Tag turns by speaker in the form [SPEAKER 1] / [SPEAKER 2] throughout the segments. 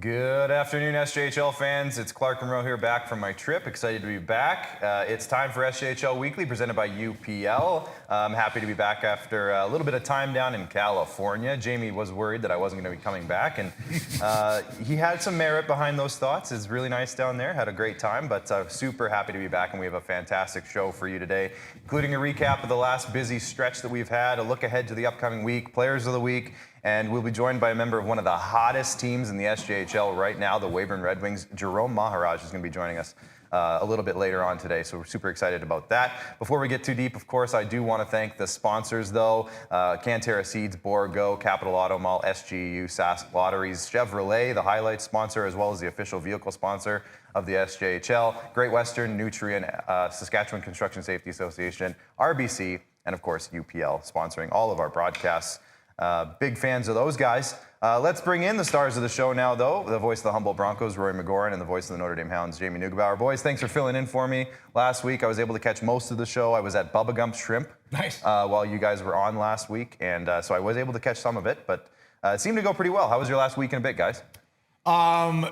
[SPEAKER 1] Good afternoon, SJHL fans. It's Clark Munroe here, back from my trip. Excited to be back. It's time for SJHL Weekly, presented by UPL. I'm happy to be back after a little bit of time down in California. Jamie was worried that I wasn't going to be coming back, and he had some merit behind those thoughts. It's really nice down there. Had a great time, but super happy to be back, and we have a fantastic show for you today, including a recap of the last busy stretch that we've had, a look ahead to the upcoming week, players of the week, and we'll be joined by a member of one of the hottest teams in the SJHL right now, the Weyburn Red Wings. Jerome Maharaj is going to be joining us a little bit later on today, so we're super excited about that. Before we get too deep, of course, I do want to thank the sponsors, though. Canterra Seeds, Borgo, Capital Auto Mall, SGU, Sask Lotteries, Chevrolet, the highlight sponsor, as well as the official vehicle sponsor of the SJHL, Great Western, Nutrien, Saskatchewan Construction Safety Association, RBC, and of course, UPL, sponsoring all of our broadcasts. Big fans of those guys. Let's bring in the stars of the show now, though. The voice of the Humboldt Broncos, Rory McGouran, and the voice of the Notre Dame Hounds, Jamie Neugebauer. Boys, thanks for filling in for me. Last week, I was able to catch most of the show. I was at Bubba Gump's Shrimp while you guys were on last week, and so I was able to catch some of it, but it seemed to go pretty well. How was your last week and a bit, guys?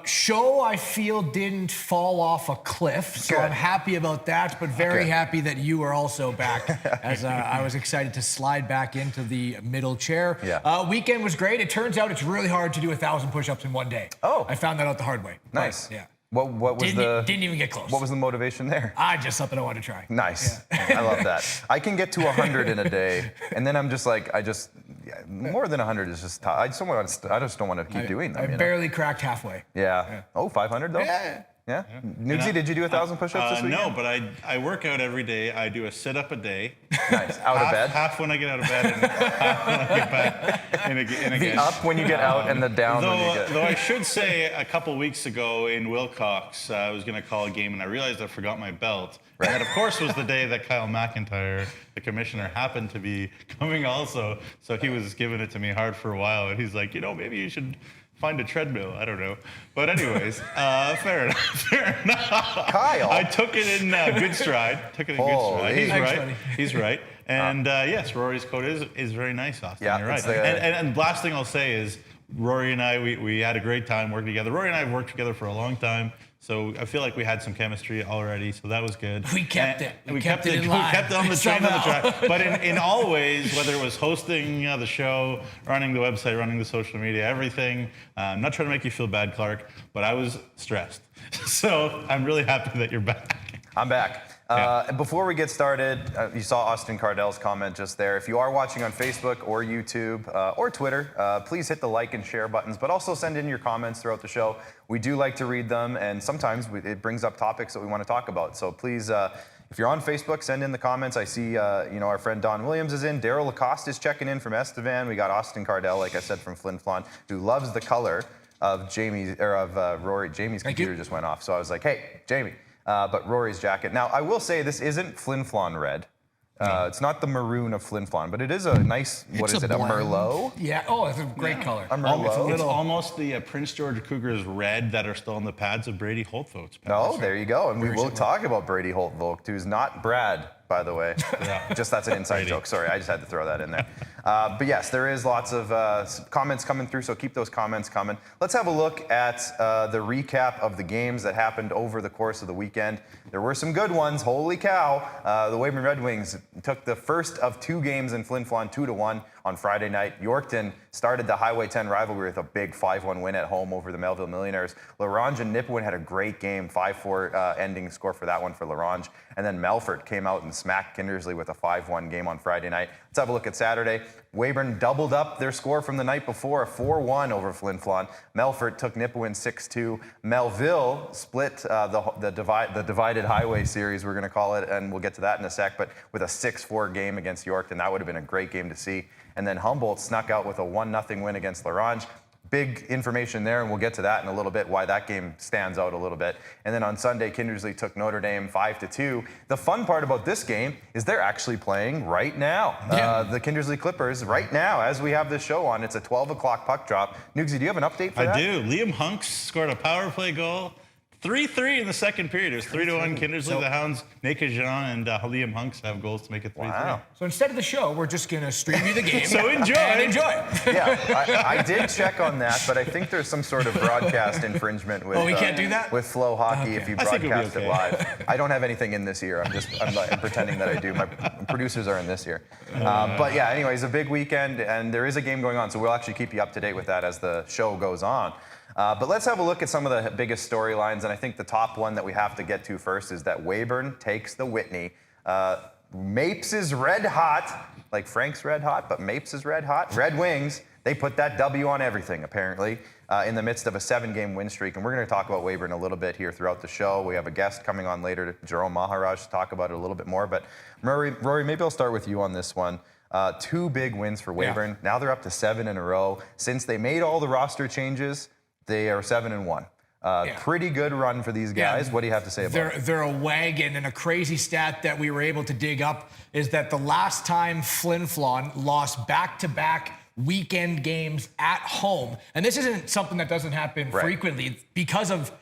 [SPEAKER 2] Show, I feel, didn't fall off a cliff, so
[SPEAKER 1] Good.
[SPEAKER 2] I'm happy about that, but very happy that you are also back, as I was excited to slide back into the middle chair.
[SPEAKER 1] Yeah.
[SPEAKER 2] Weekend was great. It turns out it's really hard to do 1,000 push-ups in one day.
[SPEAKER 1] Oh.
[SPEAKER 2] I found that out the hard way.
[SPEAKER 1] Nice.
[SPEAKER 2] But, yeah.
[SPEAKER 1] What was
[SPEAKER 2] Didn't even get close.
[SPEAKER 1] What was the motivation there?
[SPEAKER 2] Just something I wanted to try.
[SPEAKER 1] Nice.
[SPEAKER 2] Yeah.
[SPEAKER 1] I love that. I can get to 100 in a day, and then I'm just like, more than 100 is just tough. I just don't want to keep doing them.
[SPEAKER 2] I barely cracked halfway.
[SPEAKER 1] Yeah. Oh, 500 though? Yeah. Nugsy, did you do 1,000 push-ups this week?
[SPEAKER 3] No, but I work out every day. I do a sit-up a day.
[SPEAKER 1] Nice. Out of bed?
[SPEAKER 3] Half when I get out of bed and half when I get back in again.
[SPEAKER 1] The up when you get out and the down when you get...
[SPEAKER 3] Though I should say, a couple weeks ago in Wilcox, I was going to call a game, and I realized I forgot my belt. Right. And that, of course, was the day that Kyle McIntyre, the commissioner, happened to be coming also. So he was giving it to me hard for a while, and he's like, maybe you should find a treadmill. I don't know. But anyways, fair enough.
[SPEAKER 1] Kyle.
[SPEAKER 3] I took it in good stride. He's right. And yes, Rory's coat is very nice, Austin.
[SPEAKER 1] Yeah,
[SPEAKER 3] you're right. And last thing I'll say is, Rory and I, we had a great time working together. Rory and I have worked together for a long time. So I feel like we had some chemistry already, so that was good.
[SPEAKER 2] We kept it.
[SPEAKER 3] We kept it in line. We kept it on the track. But in all ways, whether it was hosting the show, running the website, running the social media, everything. I'm not trying to make you feel bad, Clark, but I was stressed. So I'm really happy that you're back.
[SPEAKER 1] I'm back. Before we get started, you saw Austin Cardell's comment just there. If you are watching on Facebook or YouTube or Twitter, please hit the like and share buttons, but also send in your comments throughout the show. We do like to read them, and sometimes it brings up topics that we want to talk about. So please, if you're on Facebook, send in the comments. I see, our friend Don Williams is in. Daryl Lacoste is checking in from Estevan. We got Austin Cardell, like I said, from Flin Flon, who loves the color of Rory. Jamie's computer just went off, so I was like, hey, Jamie. But Rory's jacket. Now, I will say this isn't Flin Flon red. It's not the maroon of Flin Flon, but it is a nice, a Merlot?
[SPEAKER 2] Yeah. Oh, it's a great color.
[SPEAKER 1] A Merlot.
[SPEAKER 3] It's almost the Prince George Cougars red that are still on the pads of Brady Holtvogt's pads.
[SPEAKER 1] Oh, there you go. And we will talk about Brady Holtvogt, who's not Brad, by the way. Just that's an inside joke. Sorry, I just had to throw that in there. But yes, there is lots of comments coming through, so keep those comments coming. Let's have a look at the recap of the games that happened over the course of the weekend. There were some good ones. Holy cow. The Weyburn Red Wings took the first of two games in Flin Flon 2-1 on Friday night. Yorkton started the Highway 10 rivalry with a big 5-1 win at home over the Melville Millionaires. Larange and Nipawin had a great game, 5-4 ending score for that one for Larange. And then Melfort came out and smacked Kindersley with a 5-1 game on Friday night. Let's have a look at Saturday. Weyburn doubled up their score from the night before, a 4-1 over Flin Flon. Melfort took Nipawin 6-2. Melville split the divided highway series, we're going to call it, and we'll get to that in a sec, but with a 6-4 game against Yorkton. That would have been a great game to see. And then Humboldt snuck out with a 1-0 win against Larange. Big information there, and we'll get to that in a little bit, why that game stands out a little bit. And then on Sunday, Kindersley took Notre Dame 5-2. The fun part about this game is they're actually playing right now. The Kindersley Clippers, right now, as we have this show on, it's a 12 o'clock puck drop. Nugsy, do you have an update for that?
[SPEAKER 3] I do. Liam Hunks scored a power play goal 3-3 in the second period. It was 3-1 Kindersley. The Hounds, Neugebauer and Liam Hunks have goals to make it 3-3.
[SPEAKER 1] Wow.
[SPEAKER 2] So instead of the show, we're just going to stream you the game.
[SPEAKER 3] So enjoy.
[SPEAKER 2] And enjoy.
[SPEAKER 1] Yeah, I did check on that, but I think there's some sort of broadcast infringement with.
[SPEAKER 2] Oh, we can't do that?
[SPEAKER 1] With Flow Hockey if you
[SPEAKER 3] I think it'll be
[SPEAKER 1] broadcast it
[SPEAKER 3] okay.
[SPEAKER 1] live. I don't have anything in this year. I'm pretending that I do. My producers are in this year. But yeah, anyways, a big weekend, and there is a game going on, so we'll actually keep you up to date with that as the show goes on. But let's have a look at some of the biggest storylines, and I think the top one that we have to get to first is that Weyburn takes the Whitney. Mapes is red hot, like Frank's red hot, but Mapes is red hot. Red Wings, they put that W on everything, apparently, in the midst of a 7-game win streak. And we're going to talk about Weyburn a little bit here throughout the show. We have a guest coming on later, Jerome Maharaj, to talk about it a little bit more. But Rory, maybe I'll start with you on this one. 2 big wins for Weyburn. Yeah. Now they're up to 7 in a row. Since they made all the roster changes, they are 7-1. Pretty good run for these guys.
[SPEAKER 2] Yeah.
[SPEAKER 1] What do you have to say about it?
[SPEAKER 2] They're a wagon, and a crazy stat that we were able to dig up is that the last time Flin Flon lost back-to-back weekend games at home, and this isn't something that doesn't happen frequently because of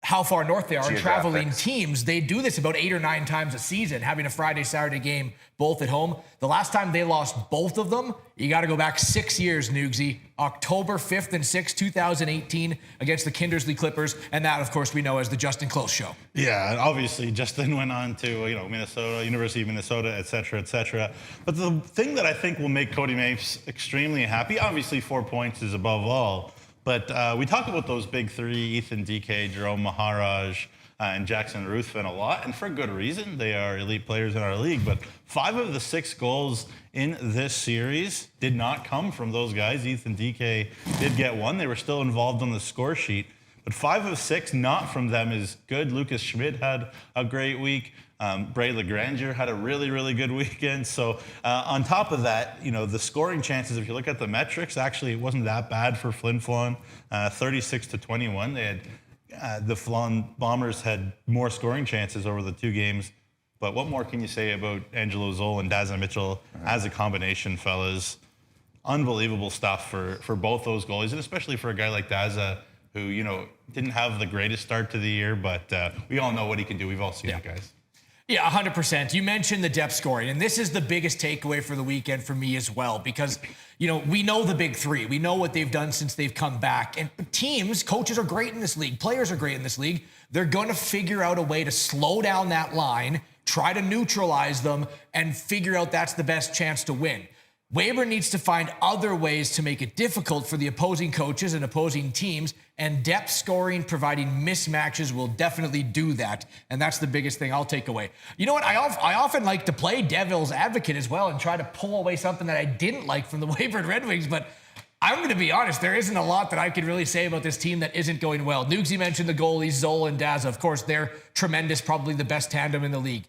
[SPEAKER 2] how far north they are, and traveling teams, they do this about 8 or 9 times a season, having a Friday, Saturday game both at home. The last time they lost both of them, you got to go back 6 years, Nugsy. October 5th and 6th, 2018, against the Kindersley Clippers, and that, of course, we know as the Justin Close Show.
[SPEAKER 3] Yeah, and obviously Justin went on to Minnesota, University of Minnesota, et cetera, et cetera. But the thing that I think will make Cody Mapes extremely happy, obviously 4 points is above all. But we talk about those big 3, Ethan DK, Jerome Maharaj, and Jackson Ruthven a lot, and for good reason. They are elite players in our league, but 5 of the 6 goals in this series did not come from those guys. Ethan DK did get 1. They were still involved on the score sheet, but 5 of 6 not from them is good. Lucas Schmidt had a great week. Brady Holtvogt had a really, really good weekend. So on top of that, the scoring chances, if you look at the metrics, actually it wasn't that bad for Flin Flon, 36-21. They had the Flon Bombers had more scoring chances over the 2 games. But what more can you say about Angelo Zoll and Dazza Mitchell as a combination, fellas? Unbelievable stuff for both those goalies, and especially for a guy like Dazza, who didn't have the greatest start to the year, but we all know what he can do. We've all seen it, guys.
[SPEAKER 2] Yeah, 100%. You mentioned the depth scoring, and this is the biggest takeaway for the weekend for me as well, because, we know the big 3. We know what they've done since they've come back. And teams, coaches are great in this league. Players are great in this league. They're going to figure out a way to slow down that line, try to neutralize them, and figure out that's the best chance to win. Weyburn needs to find other ways to make it difficult for the opposing coaches and opposing teams, and depth scoring, providing mismatches, will definitely do that. And that's the biggest thing I'll take away. You know what? I often like to play devil's advocate as well and try to pull away something that I didn't like from the Weyburn Red Wings, but I'm going to be honest, there isn't a lot that I can really say about this team that isn't going well. Nugsy mentioned the goalies, Zoll and Dazza. Of course, they're tremendous, probably the best tandem in the league.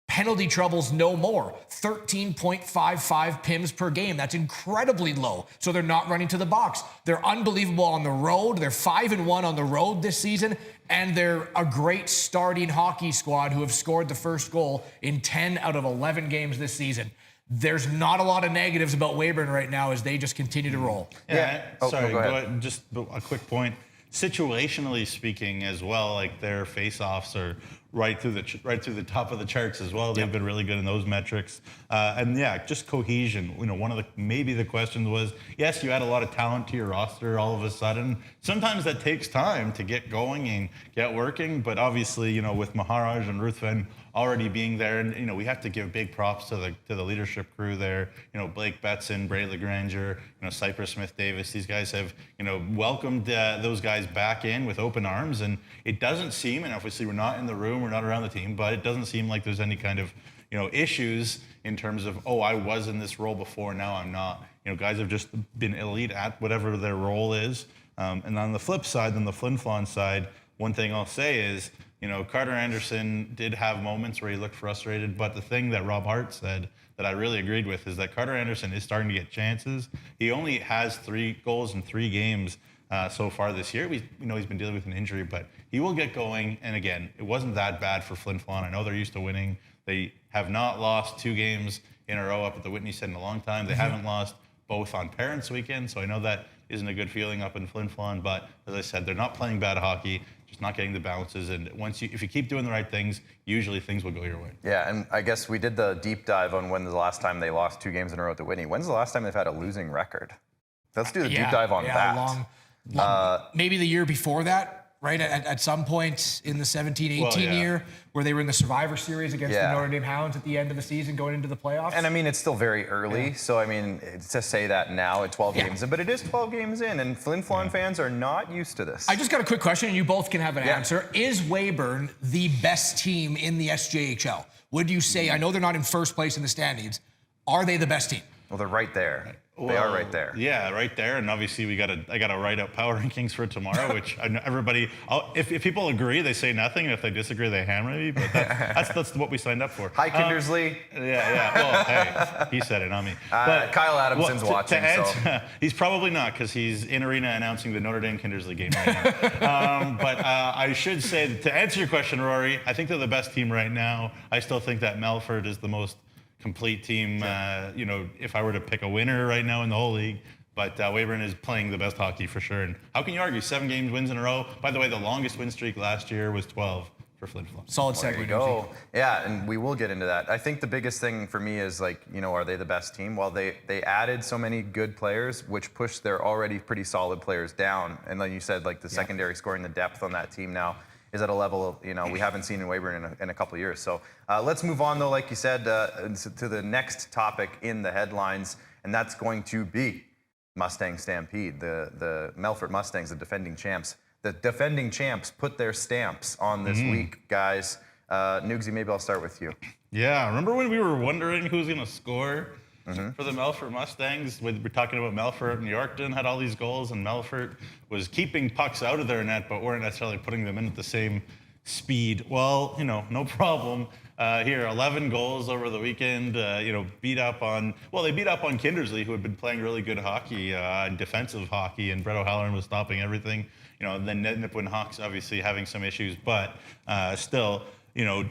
[SPEAKER 2] Penalty troubles no more. 13.55 PIMs per game. That's incredibly low. So they're not running to the box. They're unbelievable on the road. They're 5-1 on the road this season. And they're a great starting hockey squad who have scored the first goal in 10 out of 11 games this season. There's not a lot of negatives about Weyburn right now as they just continue to roll.
[SPEAKER 3] Yeah. Sorry,
[SPEAKER 1] go ahead.
[SPEAKER 3] Just a quick point. Situationally speaking as well, like their face-offs are right through the top of the charts as well. They've been really good in those metrics. And yeah, just cohesion. One of maybe the questions was, yes, you add a lot of talent to your roster all of a sudden. Sometimes that takes time to get going and get working, but obviously, with Maharaj and Ruthven already being there, and we have to give big props to the leadership crew there. Blake Betson, Brady Holtvogt, Cypress Smith Davis. These guys have welcomed those guys back in with open arms, and it doesn't seem, and obviously we're not in the room, we're not around the team, but it doesn't seem like there's any kind of issues in terms of, I was in this role before, now I'm not. Guys have just been elite at whatever their role is. And on the flip side, on the Flin Flon side, one thing I'll say is, Carter Anderson did have moments where he looked frustrated, but the thing that Rob Hart said that I really agreed with is that Carter Anderson is starting to get chances. He only has 3 goals in 3 games so far this year. He's been dealing with an injury, but he will get going. And again, it wasn't that bad for Flin Flon. I know they're used to winning. They have not lost 2 games in a row up at the Whitney Set in a long time. They haven't lost both on Parents Weekend, so I know that isn't a good feeling up in Flin Flon, but as I said, they're not playing bad hockey. just not getting the bounces. And if you keep doing the right things, usually things will go your way.
[SPEAKER 1] Yeah, and I guess we did the deep dive on when the last time they lost 2 games in a row at the Whitney. When's the last time they've had a losing record? Let's do the deep dive on that.
[SPEAKER 2] Maybe the year before that. Right, at some point in the 17-18 year, where they were in the Survivor Series against the Notre Dame Hounds at the end of the season, going into the playoffs.
[SPEAKER 1] And I mean, it's still very early, so I mean, to say that now at 12 games in, but it is 12 games in, and Flin Flon fans are not used to this.
[SPEAKER 2] I just got a quick question, and you both can have an answer. Is Weyburn the best team in the SJHL? Would you say, I know they're not in first place in the standings, are they the best team?
[SPEAKER 1] Well, they're right there. They are right there.
[SPEAKER 3] Yeah, right there. And obviously, I got to write up power rankings for tomorrow, which everybody, if people agree, they say nothing. And if they disagree, they hammer me. But that's what we signed up for.
[SPEAKER 1] Hi, Kindersley.
[SPEAKER 3] Yeah. Well, hey, he said it, not me.
[SPEAKER 1] But Kyle Adamson's watching. So.
[SPEAKER 3] He's probably not, because he's in arena announcing the Notre Dame Kindersley game right now. But I should say, to answer your question, Rory, I think they're the best team right now. I still think that Melfort is the most complete team, if I were to pick a winner right now in the whole league. But Weyburn is playing the best hockey for sure. And how can you argue? 7 games wins in a row. By the way, the longest win streak last year was 12 for Flin Flon.
[SPEAKER 2] Solid segue.
[SPEAKER 1] There you go. Yeah, and we will get into that. I think the biggest thing for me is, are they the best team? Well, they added so many good players, which pushed their already pretty solid players down. And like you said, the secondary scoring, the depth on that team now is at a level we haven't seen in Weyburn in a couple of years. So let's move on, though, like you said, to the next topic in the headlines, and that's going to be Mustang Stampede. The Melfort Mustangs, the defending champs. The defending champs put their stamps on this week, guys. Nugsy, maybe I'll start with you.
[SPEAKER 3] Yeah, remember when we were wondering who's going to score for the Melfort Mustangs? We're talking about Melfort and Yorkton had all these goals, and Melfort was keeping pucks out of their net, but weren't necessarily putting them in at the same speed. Well, no problem. Here, 11 goals over the weekend. They beat up on Kindersley, who had been playing really good hockey, defensive hockey, and Brett O'Halloran was stopping everything. Then Nipawin Hawks obviously having some issues, but still.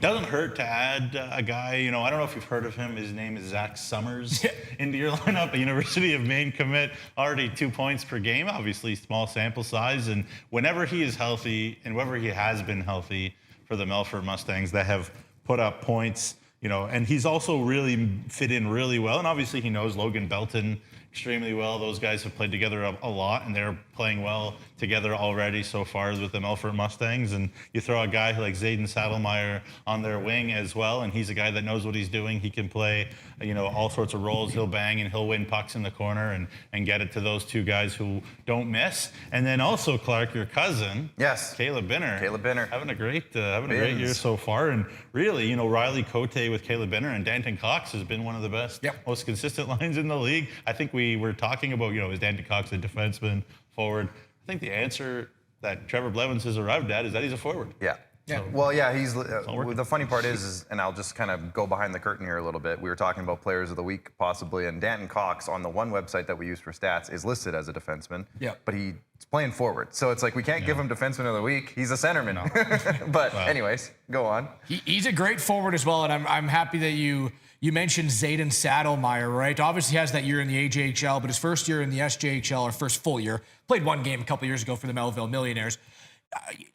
[SPEAKER 3] Doesn't hurt to add a guy, I don't know if you've heard of him. His name is Zach Summers into your lineup, a University of Maine commit, already 2 points per game, obviously small sample size. And whenever he is healthy, and whenever he has been healthy for the Melfort Mustangs that have put up points, and he's also really fit in really well. And obviously he knows Logan Belton extremely well. Those guys have played together a lot, and they're playing well together already so far with the Melfort Mustangs. And you throw a guy like Zayden Saddlemeyer on their wing as well, and he's a guy that knows what he's doing. He can play, all sorts of roles. He'll bang and he'll win pucks in the corner and get it to those 2 guys who don't miss. And then also, Clark, your cousin, Caleb Binner, having a great year so far. And really, Riley Cote with Caleb Binner and Danton Cox has been one of the best, most consistent lines in the league. I think we were talking about, is Danton Cox a defenseman, forward? I think the answer that Trevor Blevins has arrived at is that he's a forward.
[SPEAKER 1] Yeah.
[SPEAKER 2] Yeah.
[SPEAKER 1] Well, yeah, he's the funny part is, and I'll just kind of go behind the curtain here a little bit. We were talking about players of the week possibly, and Danton Cox on the one website that we use for stats is listed as a defenseman. Yeah. But he's playing forward, so it's like we can't give him defenseman of the week. He's a centerman. No. But anyways, go on.
[SPEAKER 2] He's a great forward as well, and I'm happy that you mentioned Zayden Saddlemeyer, right? Obviously he has that year in the AJHL, but his first year in the SJHL, or first full year, played 1 game a couple years ago for the Melville Millionaires.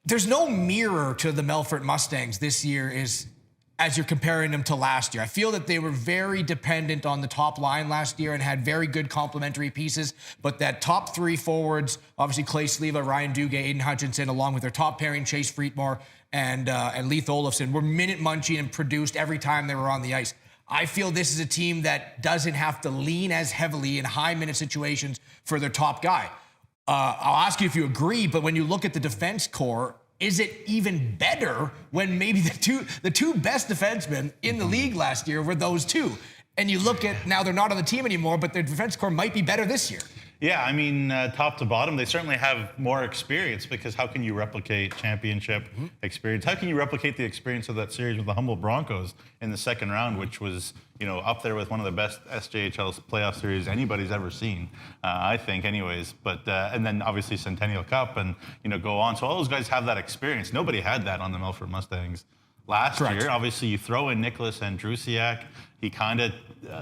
[SPEAKER 2] There's no mirror to the Melfort Mustangs this year as you're comparing them to last year. I feel that they were very dependent on the top line last year and had very good complementary pieces, but that top 3 forwards, obviously Clay Sleva, Ryan Duguay, Aiden Hutchinson, along with their top pairing, Chase Friedmore and Leith Olofsson, were minute munching and produced every time they were on the ice. I feel this is a team that doesn't have to lean as heavily in high-minute situations for their top guy. I'll ask you if you agree, but when you look at the defense core, is it even better when maybe the two best defensemen in the league last year were those 2? And you look at, now they're not on the team anymore, but their defense core might be better this year.
[SPEAKER 3] Yeah, I mean, top to bottom, they certainly have more experience, because how can you replicate championship experience? How can you replicate the experience of that series with the Humboldt Broncos in the second round, which was, up there with one of the best SJHL playoff series anybody's ever seen, I think, anyways. But and then obviously Centennial Cup and go on. So all those guys have that experience. Nobody had that on the Melfort Mustangs last
[SPEAKER 2] Correct.
[SPEAKER 3] year. Obviously, you throw in Nicholas Andrusiak. He kind of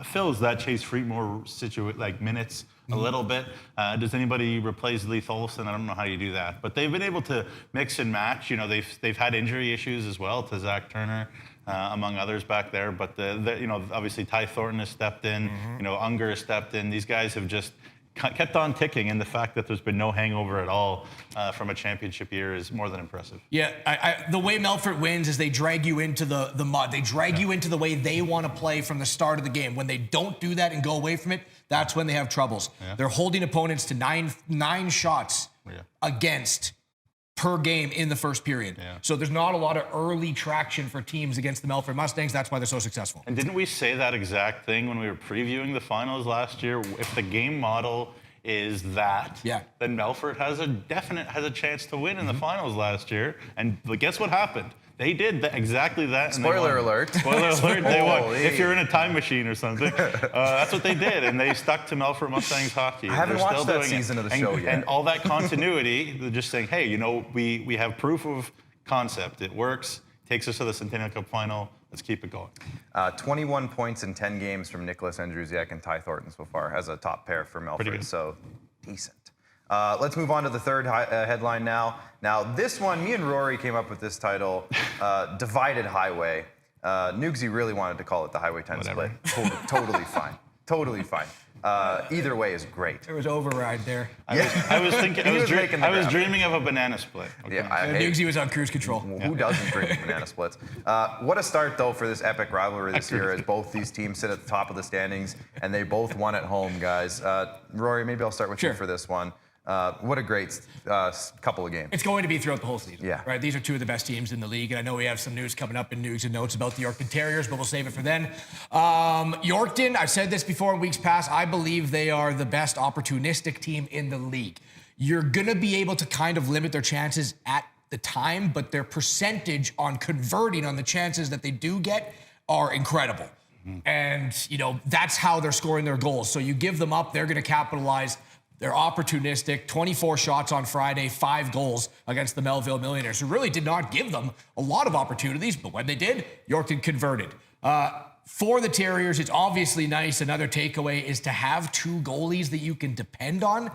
[SPEAKER 3] fills that Chase Freemore minutes a little bit. Does anybody replace Leith Olofsson? I don't know how you do that, but they've been able to mix and match. You know, they've had injury issues as well to Zach Turner, among others back there. But you know, obviously Ty Thornton has stepped in. You know, Unger has stepped in. These guys have just kept on ticking, and the fact that there's been no hangover at all from a championship year is more than impressive.
[SPEAKER 2] Yeah, the way Melfort wins is they drag you into the mud. They drag you into the way they want to play from the start of the game. When they don't do that and go away from it, that's when they have troubles. Yeah. They're holding opponents to nine shots against per game in the first period. Yeah. So there's not a lot of early traction for teams against the Melfort Mustangs. That's why they're so successful.
[SPEAKER 3] And didn't we say that exact thing when we were previewing the finals last year? If the game model is that, then Melfort has a chance to win in the finals last year. And guess what happened? They did exactly that.
[SPEAKER 1] Spoiler alert.
[SPEAKER 3] Spoiler alert, they won. If you're in a time machine or something, that's what they did. And they stuck to Melfort Mustangs hockey.
[SPEAKER 1] I haven't watched that season of the show yet.
[SPEAKER 3] And all that continuity, they're just saying, hey, you know, we have proof of concept. It works. Takes us to the Centennial Cup final. Let's keep it going.
[SPEAKER 1] 21 points in 10 games from Nicholas Andrusiak and Ty Thornton so far as a top pair for Melfort. So decent. Let's move on to the third headline now. Now, this one, me and Rory came up with this title, Divided Highway. Nugsy really wanted to call it the Highway 10 split. Totally fine. Totally fine. Either way is great.
[SPEAKER 2] There was override there.
[SPEAKER 3] I was thinking. I was dreaming of a banana split. Okay.
[SPEAKER 2] Yeah, Nugsy was on cruise control.
[SPEAKER 1] Who doesn't dream of banana splits? What a start, though, for this epic rivalry this year, as both these teams sit at the top of the standings, and they both won at home, guys. Rory, maybe I'll start with you for this one. What a great couple of games.
[SPEAKER 2] It's going to be throughout the whole season.
[SPEAKER 1] Yeah.
[SPEAKER 2] Right. These are two of the best teams in the league, and I know we have some news coming up in News and Notes about the Yorkton Terriers, but we'll save it for then. Yorkton, I've said this before in weeks past, I believe they are the best opportunistic team in the league. You're going to be able to kind of limit their chances at the time, but their percentage on converting on the chances that they do get are incredible. And, you know, that's how they're scoring their goals. So you give them up, they're going to capitalize. They're opportunistic, 24 shots on Friday, 5 goals against the Melville Millionaires, who really did not give them a lot of opportunities, but when they did, Yorkton converted. For the Terriers, it's obviously nice. Another takeaway is to have 2 goalies that you can depend on.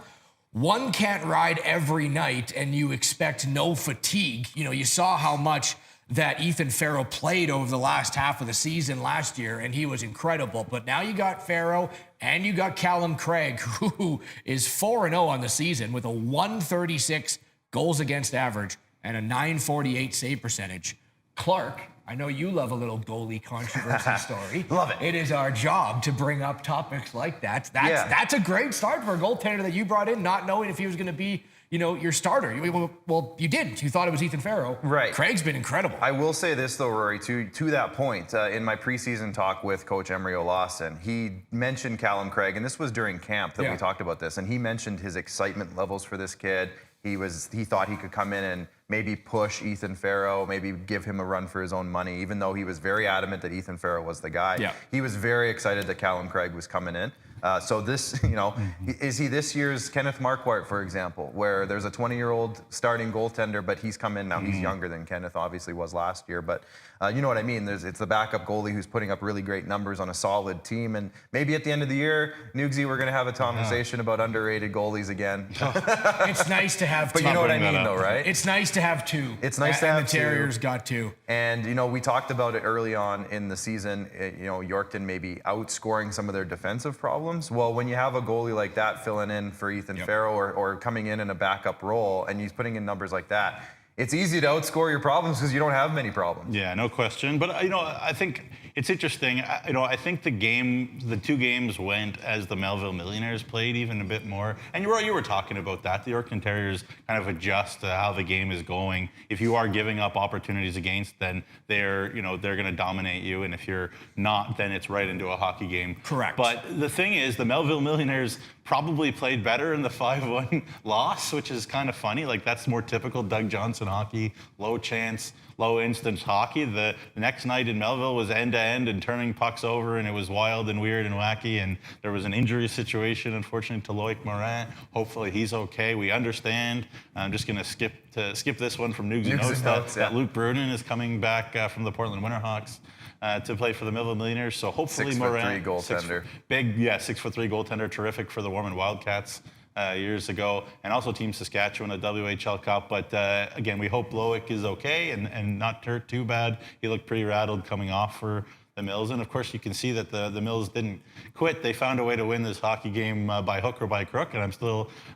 [SPEAKER 2] One can't ride every night and you expect no fatigue. You know, you saw how much that Ethan Farrow played over the last half of the season last year, and he was incredible. But now you got Farrow and you got Callum Craig, who is 4-0 on the season with a 136 goals against average and a 948 save percentage. Clark, I know you love a little goalie controversy story.
[SPEAKER 1] Love it.
[SPEAKER 2] It is our job to bring up topics like that. That's a great start for a goaltender that you brought in, not knowing if he was going to be, you know, your starter. Well, you didn't. You thought it was Ethan Farrow.
[SPEAKER 1] Right.
[SPEAKER 2] Craig's been incredible.
[SPEAKER 1] I will say this, though, Rory, to that point, in my preseason talk with Coach Emery Olawson, he mentioned Callum Craig, and this was during camp that we talked about this, and he mentioned his excitement levels for this kid. He thought he could come in and maybe push Ethan Farrow, maybe give him a run for his own money, even though he was very adamant that Ethan Farrow was the guy. Yeah. He was very excited that Callum Craig was coming in. So this, you know, is he this year's Kenneth Marquardt, for example, where there's a 20-year-old starting goaltender, but he's come in now. He's younger than Kenneth obviously was last year, but you know what I mean? It's the backup goalie who's putting up really great numbers on a solid team, and maybe at the end of the year, Nugsy, we're going to have a conversation about underrated goalies again.
[SPEAKER 2] It's nice to have 2.
[SPEAKER 1] But you know what I mean, though, right?
[SPEAKER 2] It's nice to have 2.
[SPEAKER 1] It's nice to have 2.
[SPEAKER 2] And the Terriers got 2.
[SPEAKER 1] And, you know, we talked about it early on in the season, you know, Yorkton maybe outscoring some of their defensive problems. Well, when you have a goalie like that filling in for Ethan Farrow or coming in a backup role, and he's putting in numbers like that, it's easy to outscore your problems because you don't have many problems.
[SPEAKER 3] Yeah, no question. But, you know, I think it's interesting. You know, I think the 2 games went as the Melville Millionaires played even a bit more. And you were talking about that. The Yorkton Terriers kind of adjust to how the game is going. If you are giving up opportunities against, then they're going to dominate you. And if you're not, then it's right into a hockey game.
[SPEAKER 2] Correct.
[SPEAKER 3] But the thing is, the Melville Millionaires probably played better in the 5-1 loss, which is kind of funny. Like, that's more typical Doug Johnson hockey, low chance, low instance hockey. The next night in Melville was end to end and turning pucks over, and it was wild and weird and wacky. And there was an injury situation, unfortunately, to Loic Morin. Hopefully he's okay. We understand. I'm just going to skip this one from Newsy Notes that Luke Brunin is coming back from the Portland Winterhawks to play for the Melville Millionaires. So hopefully
[SPEAKER 1] 6'3" goaltender.
[SPEAKER 3] 6'3" goaltender, terrific for the Warman Wildcats years ago, and also Team Saskatchewan at WHL Cup. But again, we hope Loic is okay and not hurt too bad. He looked pretty rattled coming off for the Mills, and of course you can see that the Mills didn't quit. They found a way to win this hockey game by hook or by crook, and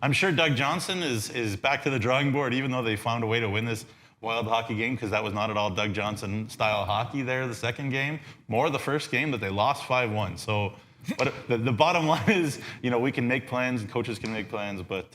[SPEAKER 3] I'm sure Doug Johnson is back to the drawing board, even though they found a way to win this wild hockey game, because that was not at all Doug Johnson style hockey there the second game, more the first game that they lost 5-1. So but the bottom line is, we can make plans and coaches can make plans, but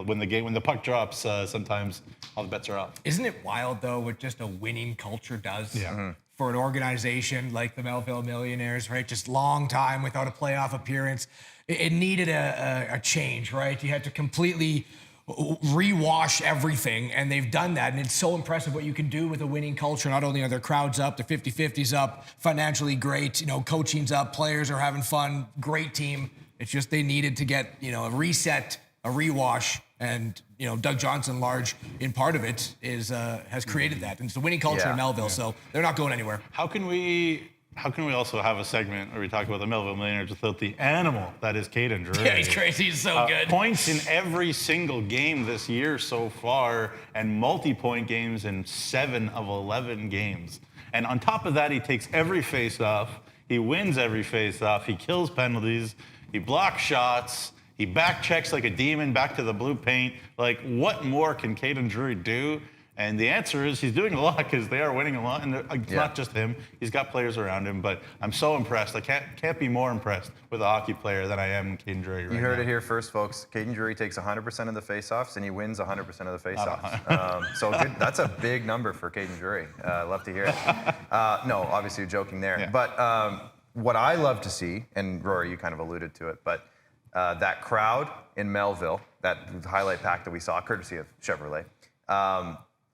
[SPEAKER 3] when the puck drops, sometimes all the bets are off.
[SPEAKER 2] Isn't it wild though what just a winning culture does?
[SPEAKER 3] Yeah. Mm-hmm.
[SPEAKER 2] For an organization like the Melville Millionaires, right? Just long time without a playoff appearance. It needed a change, right? You had to completely rewash everything, and they've done that, and it's so impressive what you can do with a winning culture. Not only are their crowds up, their 50-50s up, financially great, coaching's up, players are having fun, great team. It's just they needed to get, a reset, a rewash, and Doug Johnson, large in part of it, has created that, and it's the winning culture in Melville, so they're not going anywhere.
[SPEAKER 3] How can we also have a segment where we talk about the Melville Millionaires without the animal that is Caden Drury?
[SPEAKER 2] Yeah, he's crazy. He's so good.
[SPEAKER 3] Points in every single game this year so far, and multi-point games in 7 of 11 games. And on top of that, he takes every face-off. He wins every face-off. He kills penalties. He blocks shots. He back checks like a demon back to the blue paint. Like, what more can Caden Drury do? And the answer is he's doing a lot, because they are winning a lot, and it's not just him. He's got players around him, but I'm so impressed. I can't be more impressed with a hockey player than I am Caden Drury right now.
[SPEAKER 1] You heard it here first, folks. Caden Drury takes 100% of the faceoffs, and he wins 100% of the faceoffs. So good. That's a big number for Caden Drury. Love to hear it. No, obviously you're joking there. Yeah. But what I love to see, and Rory, you kind of alluded to it, but that crowd in Melville, that highlight pack that we saw, courtesy of Chevrolet,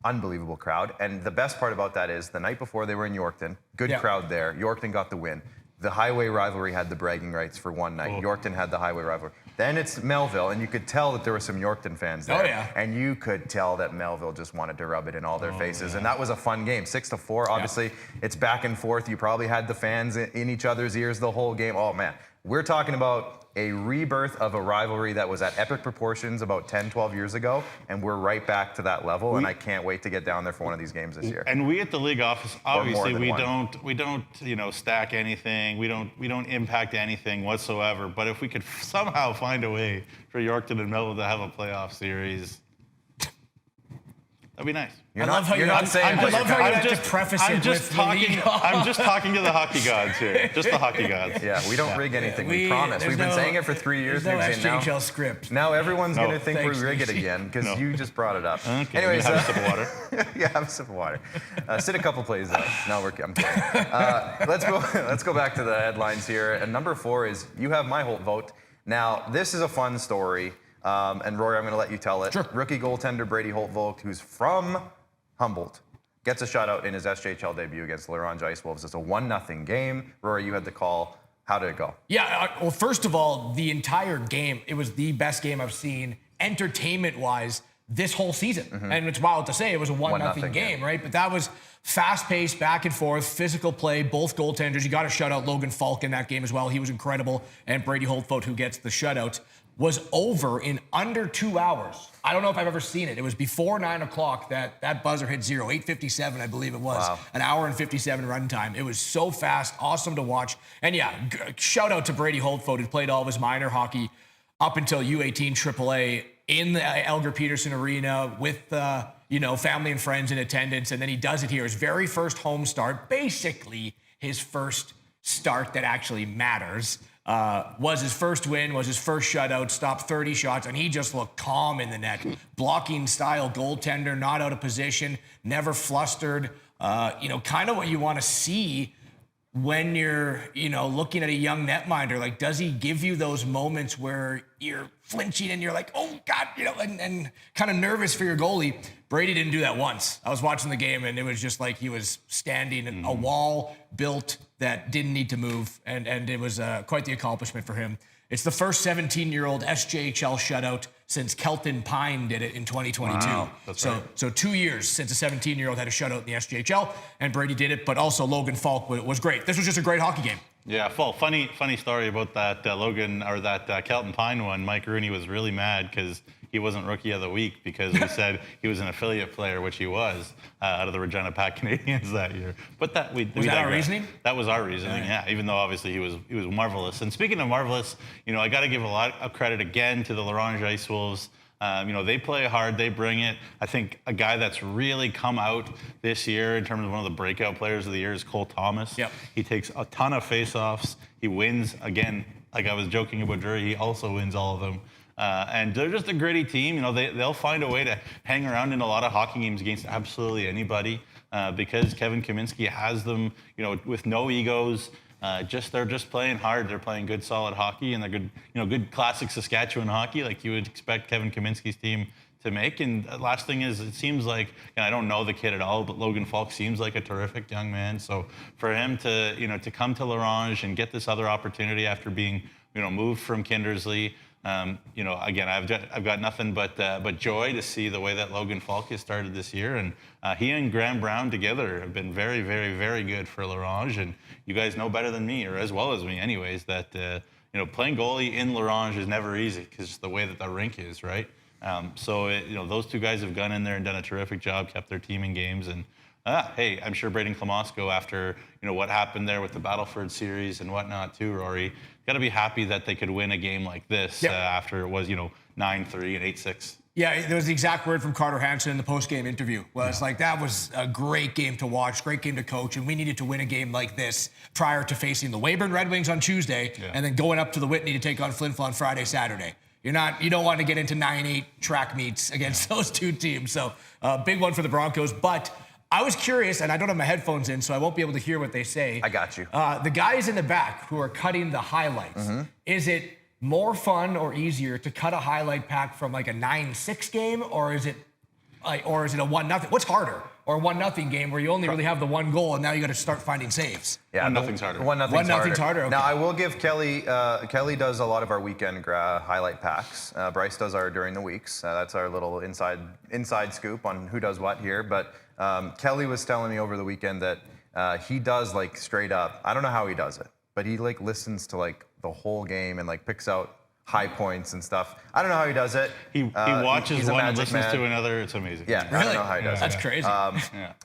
[SPEAKER 1] unbelievable crowd. And the best part about that is the night before they were in Yorkton, good crowd there. Yorkton got the win. The highway rivalry had the bragging rights for one night. Yorkton had the highway rivalry. Then it's Melville, and you could tell that there were some Yorkton fans there.
[SPEAKER 2] Oh, yeah.
[SPEAKER 1] And you could tell that Melville just wanted to rub it in all their faces. Yeah. And that was a fun game. 6-4, obviously, it's back and forth. You probably had the fans in each other's ears the whole game. Oh, man. We're talking about a rebirth of a rivalry that was at epic proportions about 10, 12 years ago, and we're right back to that level, and I can't wait to get down there for one of these games this year.
[SPEAKER 3] And we at the league office, obviously, we don't stack anything, we don't impact anything whatsoever, but if we could somehow find a way for Yorkton and Melville to have a playoff series, that'd be nice.
[SPEAKER 2] I love how you have to preface it with
[SPEAKER 3] I'm just talking to the hockey gods here. Just the hockey gods.
[SPEAKER 1] Yeah, we don't rig anything, we promise. We've been saying it for 3 years.
[SPEAKER 2] There's no SJHL script.
[SPEAKER 1] Now everyone's going to think we rig it again, because you just brought it up.
[SPEAKER 3] Okay,
[SPEAKER 1] anyways,
[SPEAKER 3] have a sip of water.
[SPEAKER 1] Yeah, have a sip of water. Sit a couple plays up. No, I'm kidding. Let's go back to the headlines here. And number 4 is you have my Holtvogt. Now, this is a fun story. And Rory, I'm going to let you tell it.
[SPEAKER 2] Sure.
[SPEAKER 1] Rookie goaltender Brady Holtvogt, who's from Humboldt, gets a shutout in his SJHL debut against the Laurent Ice Wolves. It's a 1-0 game. Rory, you had the call. How did it go?
[SPEAKER 2] Yeah, well, first of all, the entire game, it was the best game I've seen entertainment-wise this whole season. Mm-hmm. And it's wild to say it was a 1-0 game, right? But that was fast-paced, back and forth, physical play, both goaltenders. You got to shut out Logan Falk in that game as well. He was incredible. And Brady Holtvogt, who gets the shutout, was over in under 2 hours. I don't know if I've ever seen it. It was before 9 o'clock that buzzer hit zero. 8:57, I believe it was. Wow. An hour and 57 runtime. It was so fast, awesome to watch. And yeah, shout out to Brady Holtvogt, who played all of his minor hockey up until U18 AAA in the Elgar Peterson Arena with family and friends in attendance. And then he does it here. His very first home start, basically his first start that actually matters. Was his first win, was his first shutout, stopped 30 shots, and he just looked calm in the net. Blocking style goaltender, not out of position, never flustered. Kind of what you want to see when you're, looking at a young netminder, like, does he give you those moments where you're flinching and you're like, oh God, and kind of nervous for your goalie? Brady didn't do that once. I was watching the game and it was just like he was standing in a wall built that didn't need to move. And it was quite the accomplishment for him. It's the first 17-year-old SJHL shutout since Kelton Pine did it in 2022.
[SPEAKER 3] Wow, that's right.
[SPEAKER 2] So 2 years since a 17-year-old had a shutout in the SJHL, and Brady did it, but also Logan Falk was great. This was just a great hockey game.
[SPEAKER 3] Yeah, funny story about that Kelton Pine one. Mike Rooney was really mad because he wasn't Rookie of the Week because we said he was an affiliate player, which he was, out of the Regina Pack Canadians that year. But
[SPEAKER 2] was that our reasoning?
[SPEAKER 3] That was our reasoning, yeah. Even though obviously he was marvelous. And speaking of marvelous, I got to give a lot of credit again to the Larange Ice Wolves. They play hard, they bring it. I think a guy that's really come out this year in terms of one of the breakout players of the year is Cole Thomas.
[SPEAKER 2] Yep.
[SPEAKER 3] He takes a ton of face-offs. He wins, again, like I was joking about Drury, he also wins all of them. And they're just a gritty team. They'll find a way to hang around in a lot of hockey games against absolutely anybody because Kevin Kaminski has them, with no egos. They're just playing hard. They're playing good, solid hockey, and they're good, good classic Saskatchewan hockey, like you would expect Kevin Kaminski's team to make. And the last thing is, it seems like, and I don't know the kid at all, but Logan Falk seems like a terrific young man. So for him to, to come to Larange and get this other opportunity after being, moved from Kindersley. Again, I've got nothing but joy to see the way that Logan Falk has started this year, and he and Graham Brown together have been very, very, very good for Larange. And you guys know better than me, or as well as me, anyways, that playing goalie in Larange is never easy because the way that the rink is, right? Those two guys have gone in there and done a terrific job, kept their team in games, and hey, I'm sure Braden Klamosko, after what happened there with the Battleford series and whatnot too, Rory, got to be happy that they could win a game like this after it was 9-3 and 8-6.
[SPEAKER 2] Yeah, there was the exact word from Carter Hansen in the post-game interview. It's like, that was a great game to watch, great game to coach, and we needed to win a game like this prior to facing the Weyburn Red Wings on Tuesday and then going up to the Whitney to take on Flin Flon Friday, Saturday. You don't want to get into 9-8 track meets against those two teams. So big one for the Broncos. But I was curious, and I don't have my headphones in, so I won't be able to hear what they say.
[SPEAKER 1] I got you.
[SPEAKER 2] The guys in the back who are cutting the highlights, is it more fun or easier to cut a highlight pack from like a 9-6 game, or is it a 1-0? What's harder? Or a 1-0 game where you only really have the one goal and now you got to start finding saves?
[SPEAKER 3] Yeah, nothing's harder.
[SPEAKER 1] 1-0's harder.
[SPEAKER 2] Okay.
[SPEAKER 1] Now, I will give Kelly, Kelly does a lot of our weekend highlight packs. Bryce does our during the weeks. That's our little inside scoop on who does what here. But Kelly was telling me over the weekend that he does like straight up, I don't know how he does it, but he like listens to like the whole game and like picks out high points and stuff. I don't know how he does it.
[SPEAKER 3] He watches one and listens to another. It's amazing.
[SPEAKER 1] Yeah,
[SPEAKER 2] really?
[SPEAKER 1] I don't know how he does it.
[SPEAKER 2] That's crazy.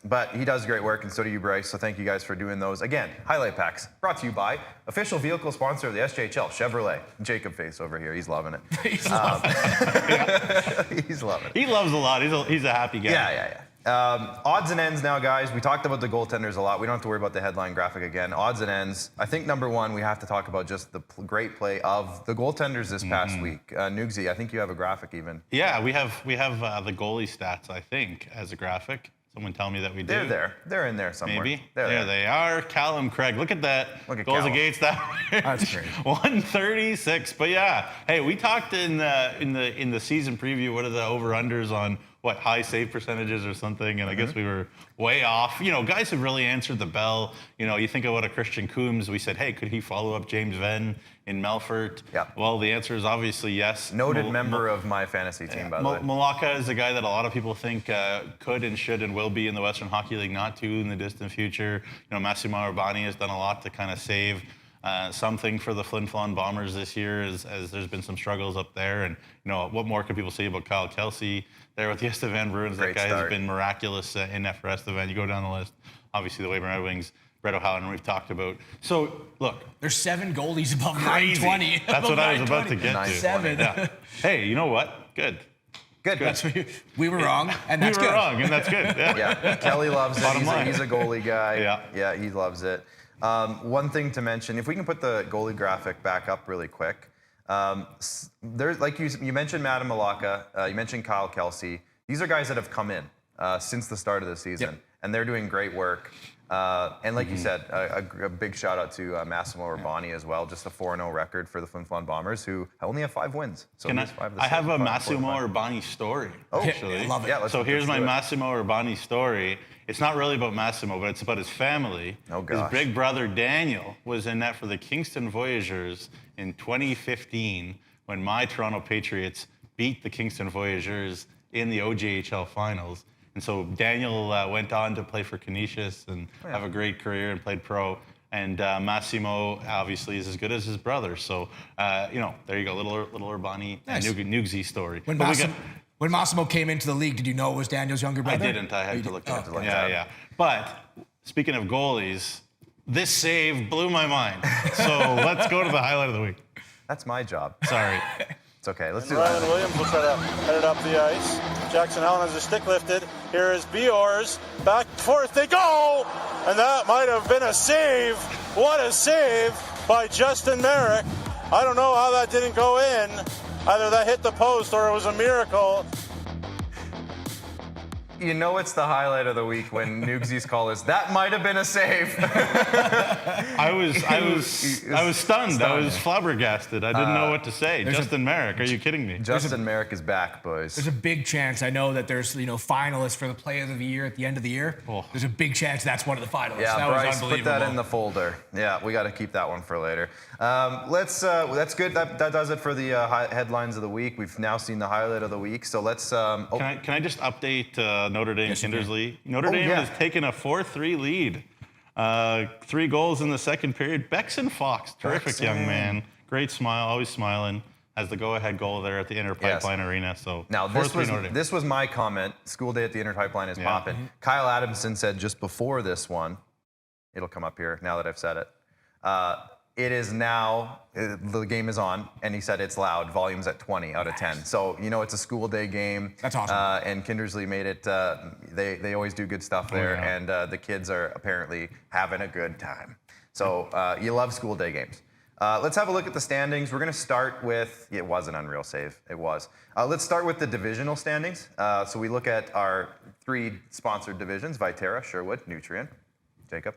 [SPEAKER 1] But he does great work, and so do you, Bryce. So thank you guys for doing those. Again, highlight packs brought to you by official vehicle sponsor of the SJHL, Chevrolet. Jacob Face over here. He's loving it.
[SPEAKER 2] He's loving it.
[SPEAKER 1] He's loving it.
[SPEAKER 3] He loves a lot. He's a happy guy.
[SPEAKER 1] Yeah. Odds and ends now, guys. We talked about the goaltenders a lot. We don't have to worry about the headline graphic again. Odds and ends. I think number one, we have to talk about just the great play of the goaltenders this past week. Nugsy, I think you have a graphic even.
[SPEAKER 3] Yeah, we have the goalie stats, I think, as a graphic. Someone tell me that we do.
[SPEAKER 1] They're there. They're in there somewhere.
[SPEAKER 3] Maybe.
[SPEAKER 1] There
[SPEAKER 3] They are. Callum Craig. Look at that.
[SPEAKER 1] Look at
[SPEAKER 3] goals
[SPEAKER 1] Callum.
[SPEAKER 3] against that.
[SPEAKER 2] That's great.
[SPEAKER 3] 136. But yeah, hey, we talked in the season preview. What are the over-unders on high save percentages or something? And I guess we were way off. Guys have really answered the bell. You think about a Christian Coombs. We said, hey, could he follow up James Venn in Melfort?
[SPEAKER 1] Yeah.
[SPEAKER 3] Well, the answer is obviously yes.
[SPEAKER 1] Noted member of my fantasy team, by the way.
[SPEAKER 3] Malacca is a guy that a lot of people think could and should and will be in the Western Hockey League, not too in the distant future. Massimo Urbani has done a lot to kind of save something for the Flin Flon Bombers this year, as there's been some struggles up there. And what more can people say about Kyle Kelsey there with the Estevan Bruins?
[SPEAKER 1] Great
[SPEAKER 3] That guy
[SPEAKER 1] start.
[SPEAKER 3] has been miraculous in net for Estevan. You go down the list, obviously the Weyburn Red Wings, Brett O'Halloran we've talked about. So look,
[SPEAKER 2] There's 7 goalies above
[SPEAKER 3] crazy.
[SPEAKER 2] 920.
[SPEAKER 3] That's what I was about to get to.
[SPEAKER 1] 920.
[SPEAKER 2] 7.
[SPEAKER 3] Yeah. Hey, you know what? Good.
[SPEAKER 2] That's we were wrong, and that's
[SPEAKER 3] we were
[SPEAKER 2] good.
[SPEAKER 3] wrong, and that's good.
[SPEAKER 1] Yeah, Kelly loves it.
[SPEAKER 3] Bottom line.
[SPEAKER 1] He's a goalie guy.
[SPEAKER 3] Yeah.
[SPEAKER 1] He loves it. One thing to mention, if we can put the goalie graphic back up really quick. There's, like you mentioned Madam Malacca, you mentioned Kyle Kelsey. These are guys that have come in since the start of the season, and they're doing great work. And like you said, a big shout out to Massimo Urbani as well. Just a 4-0 record for the Flin Flon Bombers, who only have 5 wins. So
[SPEAKER 3] I have a Massimo Urbani story, actually.
[SPEAKER 2] I love it.
[SPEAKER 1] Yeah,
[SPEAKER 3] so here's my Massimo Urbani story. It's not really about Massimo, but it's about his family.
[SPEAKER 1] Oh, gosh.
[SPEAKER 3] His big brother, Daniel, was in net for the Kingston Voyageurs in 2015 when my Toronto Patriots beat the Kingston Voyageurs in the OJHL finals. And so Daniel went on to play for Canisius and have a great career and played pro. And Massimo obviously is as good as his brother. So, there you go, little Urbani
[SPEAKER 2] Nice.
[SPEAKER 3] Nugsy story.
[SPEAKER 2] When Massimo came into the league, did you know it was Daniel's younger brother?
[SPEAKER 3] I didn't. I had to look it up. Yeah. But speaking of goalies, this save blew my mind. So let's go to the highlight of the week.
[SPEAKER 1] That's my job.
[SPEAKER 3] Sorry.
[SPEAKER 1] It's okay. Let's do
[SPEAKER 4] Ryan
[SPEAKER 1] that.
[SPEAKER 4] Williams will try to head it up the ice. Jackson Allen has a stick lifted. Here is Biors. Back and forth they go! And that might have been a save. What a save by Justin Merrick. I don't know how that didn't go in. Either that hit the post or it was a miracle.
[SPEAKER 1] You know it's the highlight of the week when Nugsy's call is, that might have been a save.
[SPEAKER 3] I was stunned. I was flabbergasted. I didn't know what to say. Justin Merrick, are you kidding me?
[SPEAKER 1] Justin Merrick is back, boys.
[SPEAKER 2] There's a big chance. I know that there's finalists for the Players of the Year at the end of the year.
[SPEAKER 3] Oh.
[SPEAKER 2] There's a big chance that's one of the finalists.
[SPEAKER 1] Yeah,
[SPEAKER 2] that
[SPEAKER 1] Bryce,
[SPEAKER 2] was unbelievable.
[SPEAKER 1] put that in the folder. Yeah, we got to keep that one for later. That's good. That does it for the headlines of the week. We've now seen the highlight of the week. So let's.
[SPEAKER 3] Can I just update Notre Dame Kindersley? Notre Dame
[SPEAKER 1] yeah.
[SPEAKER 3] has taken a 4-3 lead. 3 goals in the second period. Bexon Fox, terrific young man. Great smile, always smiling. Has the go-ahead goal there at the Inter Pipeline Arena. So
[SPEAKER 1] now
[SPEAKER 3] Notre Dame.
[SPEAKER 1] this was my comment. School day at the Inter Pipeline is popping. Kyle Adamson said just before this one, it'll come up here now that I've said it. It is now, the game is on, and he said it's loud, volume's at 20 out of 10. So, it's a school day game.
[SPEAKER 2] That's awesome.
[SPEAKER 1] And Kindersley made it, they always do good stuff there, and the kids are apparently having a good time. So, you love school day games. Let's have a look at the standings. We're going to start with, it was an unreal save, it was. Let's start with the divisional standings. So we look at our 3 sponsored divisions, Viterra, Sherwood, Nutrien, Jacob.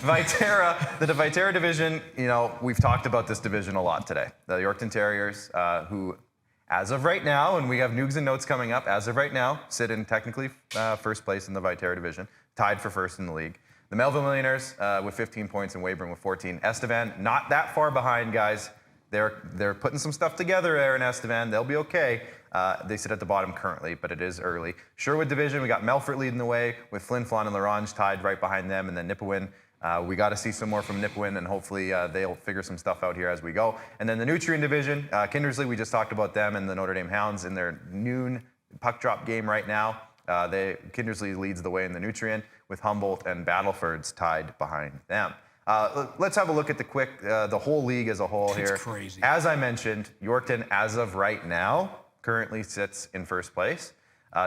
[SPEAKER 1] Viterra, the Viterra division, we've talked about this division a lot today. The Yorkton Terriers, who, as of right now, and we have Nugs and Notes coming up, as of right now, sit in technically first place in the Viterra division, tied for first in the league. The Melville Millionaires with 15 points and Weyburn with 14. Estevan, not that far behind, guys. They're putting some stuff together there in Estevan. They'll be okay. They sit at the bottom currently, but it is early. Sherwood division, we got Melfort leading the way with Flin Flon and Larange tied right behind them, and then Nipawin. We got to see some more from Nipawin, and hopefully they'll figure some stuff out here as we go. And then the Nutrien division, Kindersley, we just talked about them and the Notre Dame Hounds in their noon puck drop game right now. Kindersley leads the way in the Nutrien with Humboldt and Battlefords tied behind them. Let's have a look at the whole league as a whole here.
[SPEAKER 2] It's crazy.
[SPEAKER 1] As I mentioned, Yorkton, as of right now, currently sits in first place,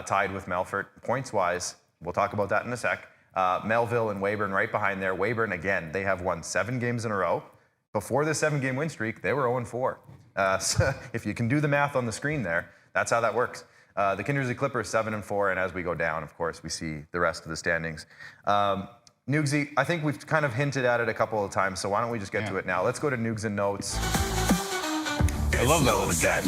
[SPEAKER 1] tied with Melfort. Points-wise, we'll talk about that in a sec. Melville and Weyburn right behind there. Weyburn, again, they have won 7 games in a row. Before the 7-game win streak, they were 0-4. So if you can do the math on the screen there, that's how that works. The Kindersley Clippers 7-4, and as we go down, of course, we see the rest of the standings. Nugsy, I think we've kind of hinted at it a couple of times, so why don't we just get to it now? Let's go to Nugs and Notes.
[SPEAKER 3] I love that little guy.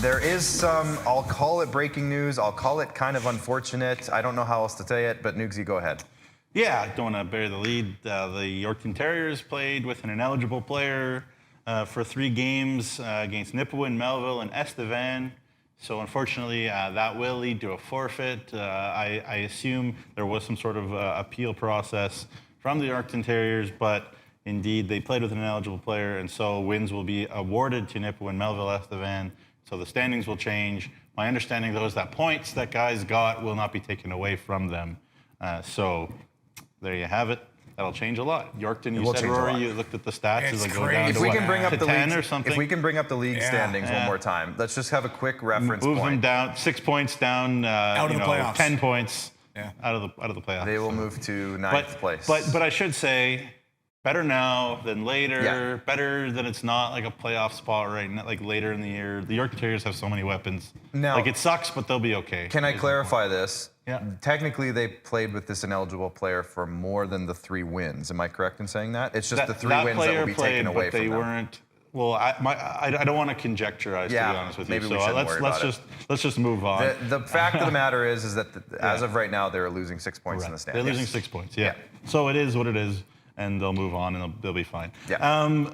[SPEAKER 1] There is some, I'll call it breaking news. I'll call it kind of unfortunate. I don't know how else to say it, but Nugsy, go ahead.
[SPEAKER 3] Yeah, I don't want to bury the lead. The Yorkton Terriers played with an ineligible player for 3 games against Nipawin, Melville, and Estevan. So unfortunately, that will lead to a forfeit. I assume there was some sort of appeal process from the Yorkton Terriers, but indeed they played with an ineligible player, and so wins will be awarded to Nipawin, Melville, Estevan. So the standings will change. My understanding, though, is that points that guys got will not be taken away from them. So there you have it. That'll change a lot. Yorkton, you said, Rory, you looked at the stats.
[SPEAKER 2] It's
[SPEAKER 3] It'll go
[SPEAKER 2] crazy.
[SPEAKER 3] down
[SPEAKER 1] If
[SPEAKER 3] to
[SPEAKER 1] we
[SPEAKER 3] what,
[SPEAKER 1] can bring up
[SPEAKER 3] to
[SPEAKER 1] the
[SPEAKER 3] 10
[SPEAKER 1] league,
[SPEAKER 3] or something?
[SPEAKER 1] if we can bring up the league standings one more time, let's just have a quick reference
[SPEAKER 3] Move
[SPEAKER 1] point.
[SPEAKER 3] them down 6 points down.
[SPEAKER 2] Out of the playoffs.
[SPEAKER 3] 10 points.
[SPEAKER 2] Yeah.
[SPEAKER 3] Out of the playoffs.
[SPEAKER 1] They will move to 9th place.
[SPEAKER 3] But I should say, better now than later.
[SPEAKER 1] Yeah.
[SPEAKER 3] Better than it's not like a playoff spot right now, like later in the year. The York Terriers have so many weapons.
[SPEAKER 1] Now,
[SPEAKER 3] like it sucks, but they'll be okay.
[SPEAKER 1] Can I clarify this?
[SPEAKER 3] Yeah.
[SPEAKER 1] Technically, they played with this ineligible player for more than the 3 wins. Am I correct in saying that? It's just the 3 wins that will be taken away from them.
[SPEAKER 3] They weren't. Well, I don't want to conjecturize, to be honest with you.
[SPEAKER 1] Maybe we
[SPEAKER 3] so
[SPEAKER 1] shouldn't worry about
[SPEAKER 3] let's just move on.
[SPEAKER 1] The fact of the matter is that as of right now, they're losing 6 points in the standings.
[SPEAKER 3] They're losing 6 points. Yeah. So it is what it is, and they'll move on, and they'll be fine.
[SPEAKER 1] Yeah.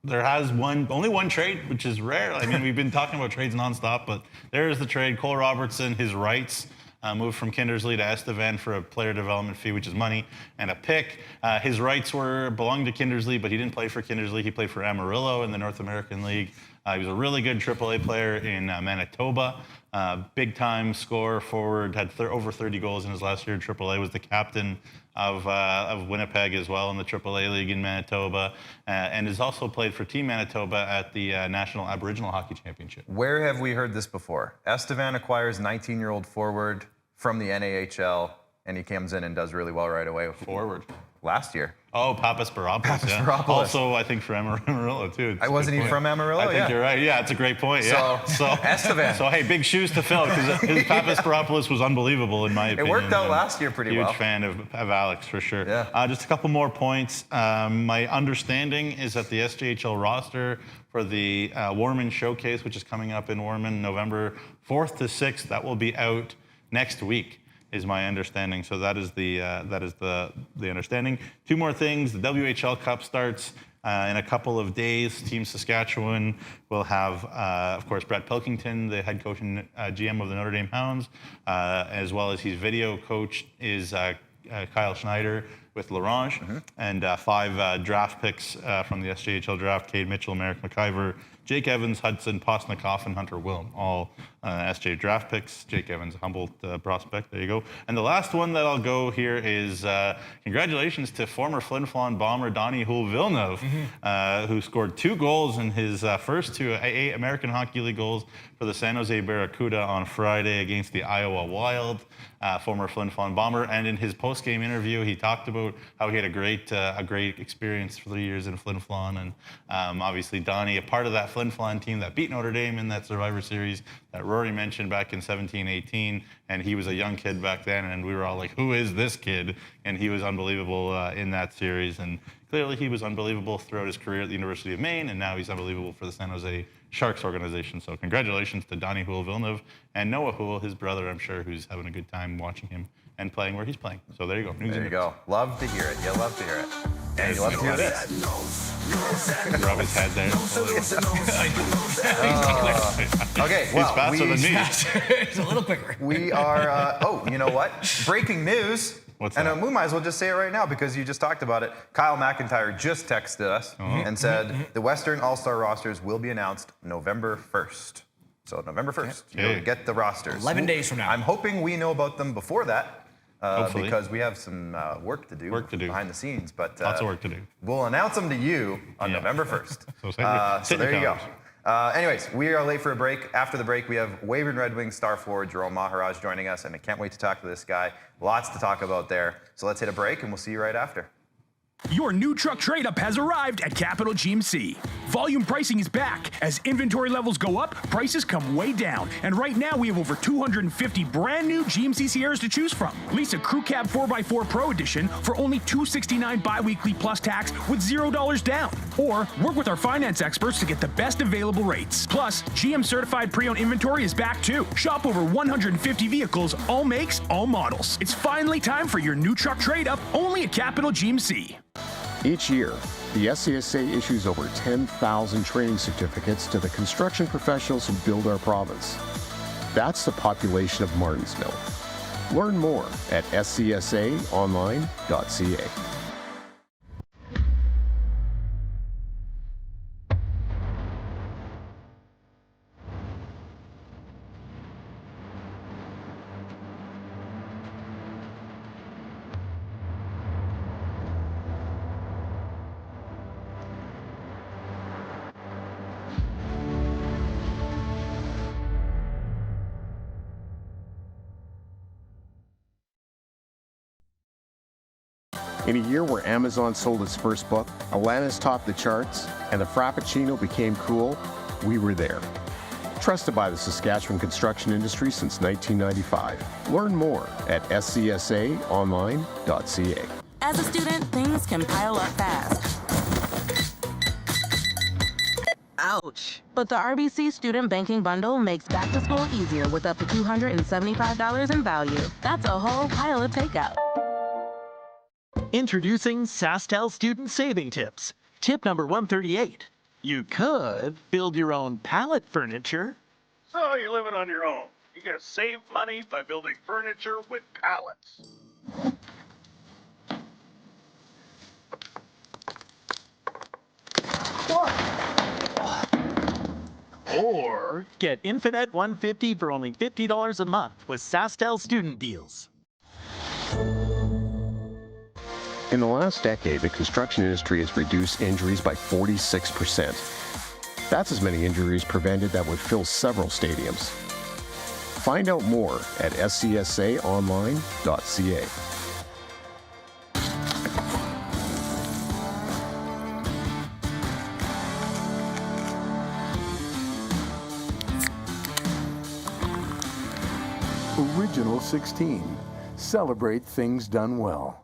[SPEAKER 3] There has only one trade, which is rare. I mean, we've been talking about trades nonstop, but there is the trade. Cole Robertson, his rights moved from Kindersley to Estevan for a player development fee, which is money, and a pick. His rights belonged to Kindersley, but he didn't play for Kindersley. He played for Amarillo in the North American League. He was a really good AAA player in Manitoba. Big-time scorer, forward, had over 30 goals in his last year in AAA, was the captain of Winnipeg as well in the AAA League in Manitoba, and has also played for Team Manitoba at the National Aboriginal Hockey Championship.
[SPEAKER 1] Where have we heard this before? Estevan acquires 19-year-old forward from the NAHL, and he comes in and does really well right away.
[SPEAKER 3] Forward.
[SPEAKER 1] Last year.
[SPEAKER 3] Oh, Papas-Paropoulos. Also, I think for Amarillo, too.
[SPEAKER 1] Wasn't he from Amarillo?
[SPEAKER 3] I think you're right. Yeah, it's a great point. Yeah.
[SPEAKER 1] So Estevan.
[SPEAKER 3] So, hey, big shoes to fill, because his Papas-Paropoulos was unbelievable, in my opinion.
[SPEAKER 1] It worked out last year pretty well.
[SPEAKER 3] Huge fan of Alex, for sure.
[SPEAKER 1] Yeah.
[SPEAKER 3] Just a couple more points. My understanding is that the SJHL roster for the Warman Showcase, which is coming up in Warman, November 4th to 6th, that will be out next week, is my understanding. So that is the understanding. 2 more things. The WHL Cup starts in a couple of days. Team Saskatchewan will have, of course, Brett Pilkington, the head coach and GM of the Notre Dame Hounds, as well as his video coach is Kyle Schneider with L'Orange, and 5 draft picks from the SJHL draft: Cade Mitchell, Merrick McIver, Jake Evans, Hudson Postnikoff, and Hunter Wilm, all SJ draft picks. Jake Evans, Humboldt prospect. There you go. And the last one that I'll go here is congratulations to former Flin Flon bomber Donnie Houle-Villeneuve, who scored 2 goals in his first 2 American Hockey League goals for the San Jose Barracuda on Friday against the Iowa Wild. Former Flin Flon bomber, and in his post-game interview, he talked about how he had a great experience for 3 years in Flin Flon, and obviously Donnie, a part of that Flin Flon team that beat Notre Dame in that Survivor Series that Rory mentioned back in 17-18, and he was a young kid back then, and we were all like, who is this kid? And he was unbelievable in that series, and clearly he was unbelievable throughout his career at the University of Maine, and now he's unbelievable for the San Jose Sharks organization. So congratulations to Donnie Houle-Villeneuve and Noah Houle, his brother, I'm sure, who's having a good time watching him and playing where he's playing. So there you go.
[SPEAKER 1] There you go. Love to hear it. You love to hear it. And you love to hear this.
[SPEAKER 3] Rub his head there.
[SPEAKER 1] Okay, well,
[SPEAKER 3] he's faster than me.
[SPEAKER 2] It's a little quicker.
[SPEAKER 1] We are, you know what? Breaking news.
[SPEAKER 3] What's
[SPEAKER 1] and
[SPEAKER 3] that?
[SPEAKER 1] we might as well just say it right now because you just talked about it. Kyle McIntyre just texted us and said the Western All-Star rosters will be announced November 1st. So November 1st, you'll get the rosters.
[SPEAKER 2] 11 days from now.
[SPEAKER 1] I'm hoping we know about them before that
[SPEAKER 3] Hopefully.
[SPEAKER 1] because we have some work to do behind the scenes. But
[SPEAKER 3] Lots of work to do.
[SPEAKER 1] We'll announce them to you on November 1st.
[SPEAKER 3] So
[SPEAKER 1] there you go. Anyways, we are late for a break. After the break, we have Weyburn Red Wings Star forward Jerome Maharaj joining us, and I can't wait to talk to this guy. Lots to talk about there. So let's hit a break, and we'll see you right after.
[SPEAKER 5] Your new truck trade-up has arrived at Capital GMC. Volume pricing is back. As inventory levels go up, prices come way down. And right now, we have over 250 brand new GMC Sierras to choose from. Lease a Crew Cab 4x4 Pro Edition for only $269 bi-weekly plus tax with $0 down. Or work with our finance experts to get the best available rates. Plus, GM certified pre-owned inventory is back too. Shop over 150 vehicles, all makes, all models. It's finally time for your new truck trade-up, only at Capital GMC.
[SPEAKER 6] Each year, the SCSA issues over 10,000 training certificates to the construction professionals who build our province. That's the population of Martinsville. Learn more at scsaonline.ca. In a year where Amazon sold its first book, Alanis topped the charts, and the Frappuccino became cool, we were there. Trusted by the Saskatchewan construction industry since 1995. Learn more at scsaonline.ca.
[SPEAKER 7] As a student, things can pile up fast. Ouch. But the RBC Student Banking Bundle makes back to school easier with up to $275 in value. That's a whole pile of takeout.
[SPEAKER 8] Introducing SaskTel Student Saving Tips. Tip number 138. You could build your own pallet furniture.
[SPEAKER 5] So you're living on your own. You gotta save money by building furniture with pallets.
[SPEAKER 8] Or get Infinite 150 for only $50 a month with SaskTel student deals.
[SPEAKER 6] In the last decade, the construction industry has reduced injuries by 46%. That's as many injuries prevented that would fill several stadiums. Find out more at scsaonline.ca.
[SPEAKER 9] Original 16. Celebrate things done well.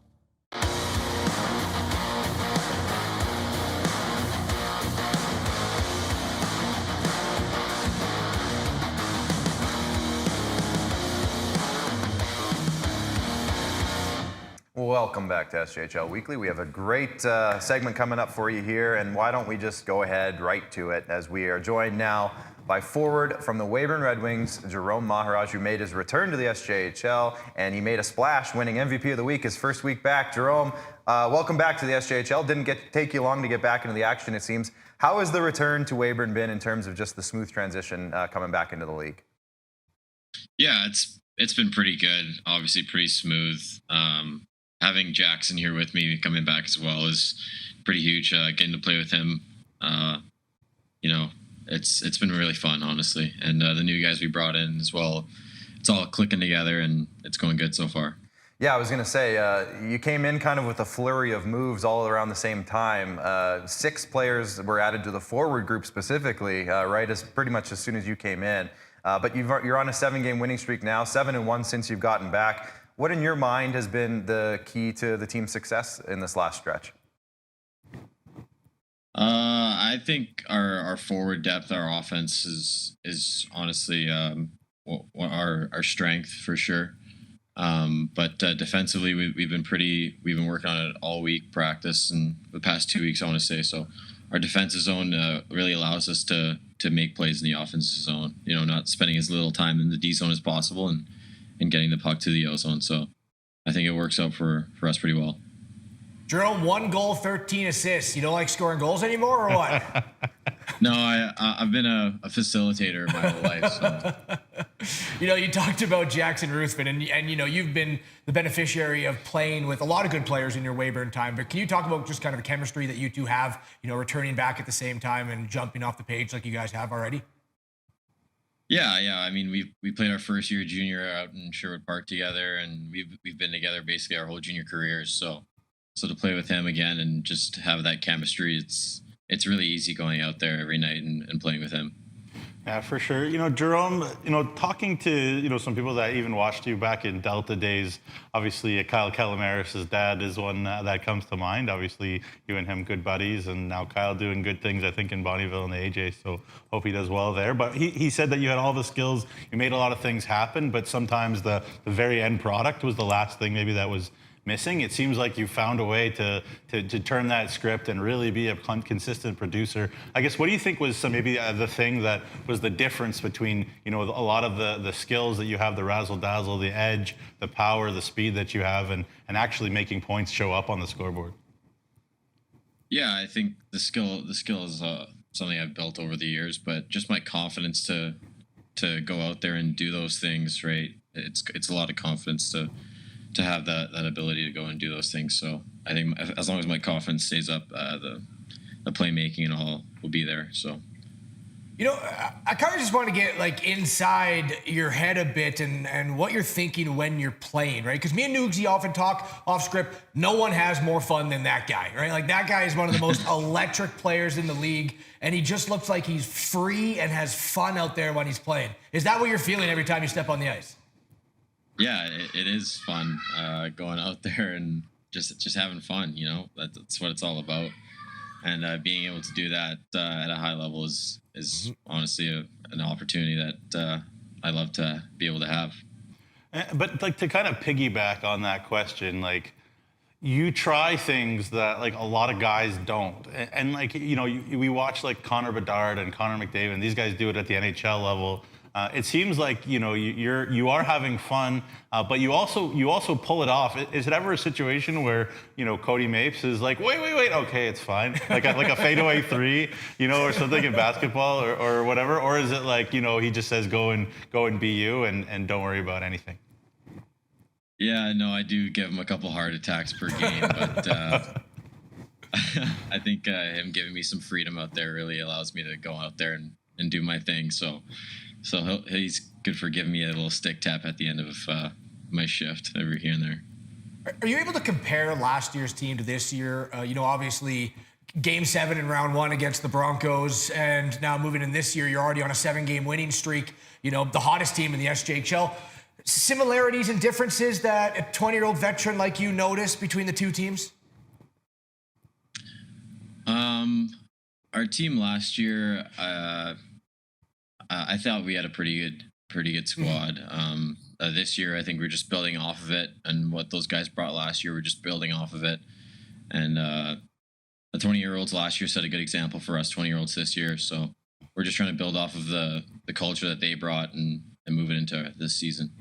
[SPEAKER 1] Welcome back to SJHL Weekly. We have a great segment coming up for you here, and why don't we just go ahead right to it, as we are joined now by forward from the Weyburn Red Wings, Jerome Maharaj, who made his return to the SJHL, and he made a splash, winning MVP of the week his first week back. Jerome, welcome back to the SJHL. Didn't take you long to get back into the action, it seems. How has the return to Weyburn been in terms of just the smooth transition coming back into the league?
[SPEAKER 10] Yeah, it's been pretty good. Obviously, pretty smooth. Having Jackson here with me coming back as well is pretty huge. Getting to play with him, it's been really fun, honestly. And the new guys we brought in as well, it's all clicking together and it's going good so far.
[SPEAKER 1] Yeah, I was going to say, you came in kind of with a flurry of moves all around the same time. 6 players were added to the forward group specifically, right, pretty much as soon as you came in. But you're on a 7-game winning streak now, 7-1 since you've gotten back. What in your mind has been the key to the team's success in this last stretch?
[SPEAKER 10] I think our forward depth, our offense is honestly our strength for sure. But defensively, we've been working on it all week, practice, and the past 2 weeks, I want to say. So our defensive zone really allows us to make plays in the offensive zone. Not spending as little time in the D zone as possible and getting the puck to the O zone. So I think it works out for us pretty well.
[SPEAKER 2] Jerome, 1 goal, 13 assists. You don't like scoring goals anymore, or what?
[SPEAKER 10] No, I've been a facilitator my whole life. So.
[SPEAKER 2] You talked about Jackson Ruthven, and you've been the beneficiary of playing with a lot of good players in your Weyburn time. But can you talk about just kind of the chemistry that you two have, returning back at the same time and jumping off the page like you guys have already?
[SPEAKER 10] Yeah. I mean, we played our first year junior out in Sherwood Park together, and we've been together basically our whole junior careers. So to play with him again and just have that chemistry, it's really easy going out there every night and playing with him.
[SPEAKER 3] Yeah, for sure. Jerome, talking to, some people that even watched you back in Delta days, obviously Kyle Calamaris' dad is one that comes to mind. Obviously, you and him good buddies, and now Kyle doing good things, I think, in Bonnyville and the AJ, so hope he does well there. But he said that you had all the skills, you made a lot of things happen, but sometimes the very end product was the last thing maybe that was missing. It seems like you found a way to turn that script and really be a consistent producer. I guess, what do you think was maybe the thing that was the difference between, a lot of the skills that you have, the razzle-dazzle, the edge, the power, the speed that you have, and actually making points show up on the scoreboard?
[SPEAKER 10] Yeah, I think the skill is something I've built over the years, but just my confidence to go out there and do those things, right? It's a lot of confidence to have that ability to go and do those things. So I think as long as my confidence stays up, the playmaking and all will be there. So.
[SPEAKER 2] You know, I kind of just want to get like inside your head a bit and what you're thinking when you're playing, right? Because me and Nugsy often talk off script. No one has more fun than that guy, right? Like that guy is one of the most electric players in the league, and he just looks like he's free and has fun out there when he's playing. Is that what you're feeling every time you step on the ice?
[SPEAKER 10] Yeah, it is fun going out there and just having fun. You know, that's what it's all about. And being able to do that at a high level is honestly an opportunity that I love to be able to have.
[SPEAKER 3] But like to kind of piggyback on that question, like you try things that like a lot of guys don't, and like we watch like Connor Bedard and Connor McDavid, and these guys do it at the NHL level. It seems like you are having fun, but you also pull it off. Is it ever a situation where Cody Mapes is like, wait, okay, it's fine, like a fadeaway three, or something in basketball or whatever, or is it like he just says go and be you and don't worry about anything?
[SPEAKER 10] Yeah, no, I do give him a couple heart attacks per game, but I think him giving me some freedom out there really allows me to go out there and do my thing. So he's good for giving me a little stick tap at the end of my shift every here and there.
[SPEAKER 2] Are you able to compare last year's team to this year? Obviously, Game 7 in Round 1 against the Broncos, and now moving in this year, you're already on a 7-game winning streak. The hottest team in the SJHL. Similarities and differences that a 20-year-old veteran like you noticed between the two teams?
[SPEAKER 10] Our team last year, I thought we had a pretty good squad. This year, I think we're just building off of it, and what those guys brought last year, we're just building off of it. And the 20-year-olds last year set a good example for us 20-year-olds this year. So we're just trying to build off of the culture that they brought and move it into this season.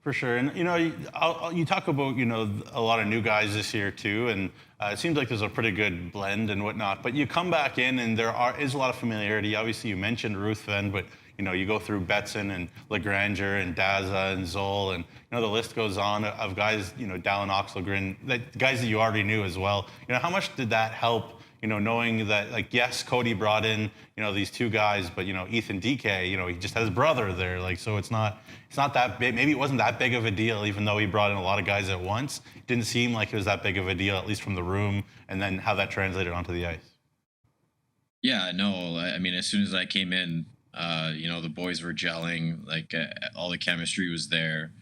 [SPEAKER 3] For sure. And, you talk about, a lot of new guys this year too. And it seems like there's a pretty good blend and whatnot. But you come back in and is a lot of familiarity. Obviously, you mentioned Ruthven, but, you go through Betson and Legranger and Daza and Zoll. And, the list goes on of guys, Dallin Oxelgren, guys that you already knew as well. How much did that help? Knowing that, like, yes, Cody brought in, these two guys, but, Ethan DK, he just had his brother there. Like, so it's not that big. Maybe it wasn't that big of a deal, even though he brought in a lot of guys at once. It didn't seem like it was that big of a deal, at least from the room, and then how that translated onto the ice.
[SPEAKER 10] Yeah, no, I mean, as soon as I came in, the boys were gelling, like all the chemistry was there.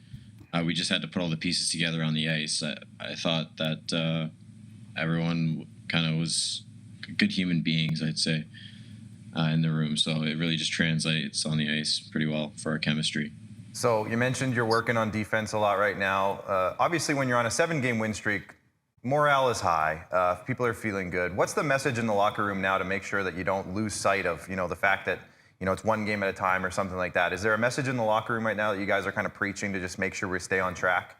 [SPEAKER 10] We just had to put all the pieces together on the ice. I thought that everyone kind of was good human beings, I'd say, in the room. So it really just translates on the ice pretty well for our chemistry.
[SPEAKER 1] So you mentioned you're working on defense a lot right now. Obviously, when you're on a 7-game win streak, morale is high. People are feeling good. What's the message in the locker room now to make sure that you don't lose sight of, the fact that, it's one game at a time or something like that? Is there a message in the locker room right now that you guys are kind of preaching to just make sure we stay on track?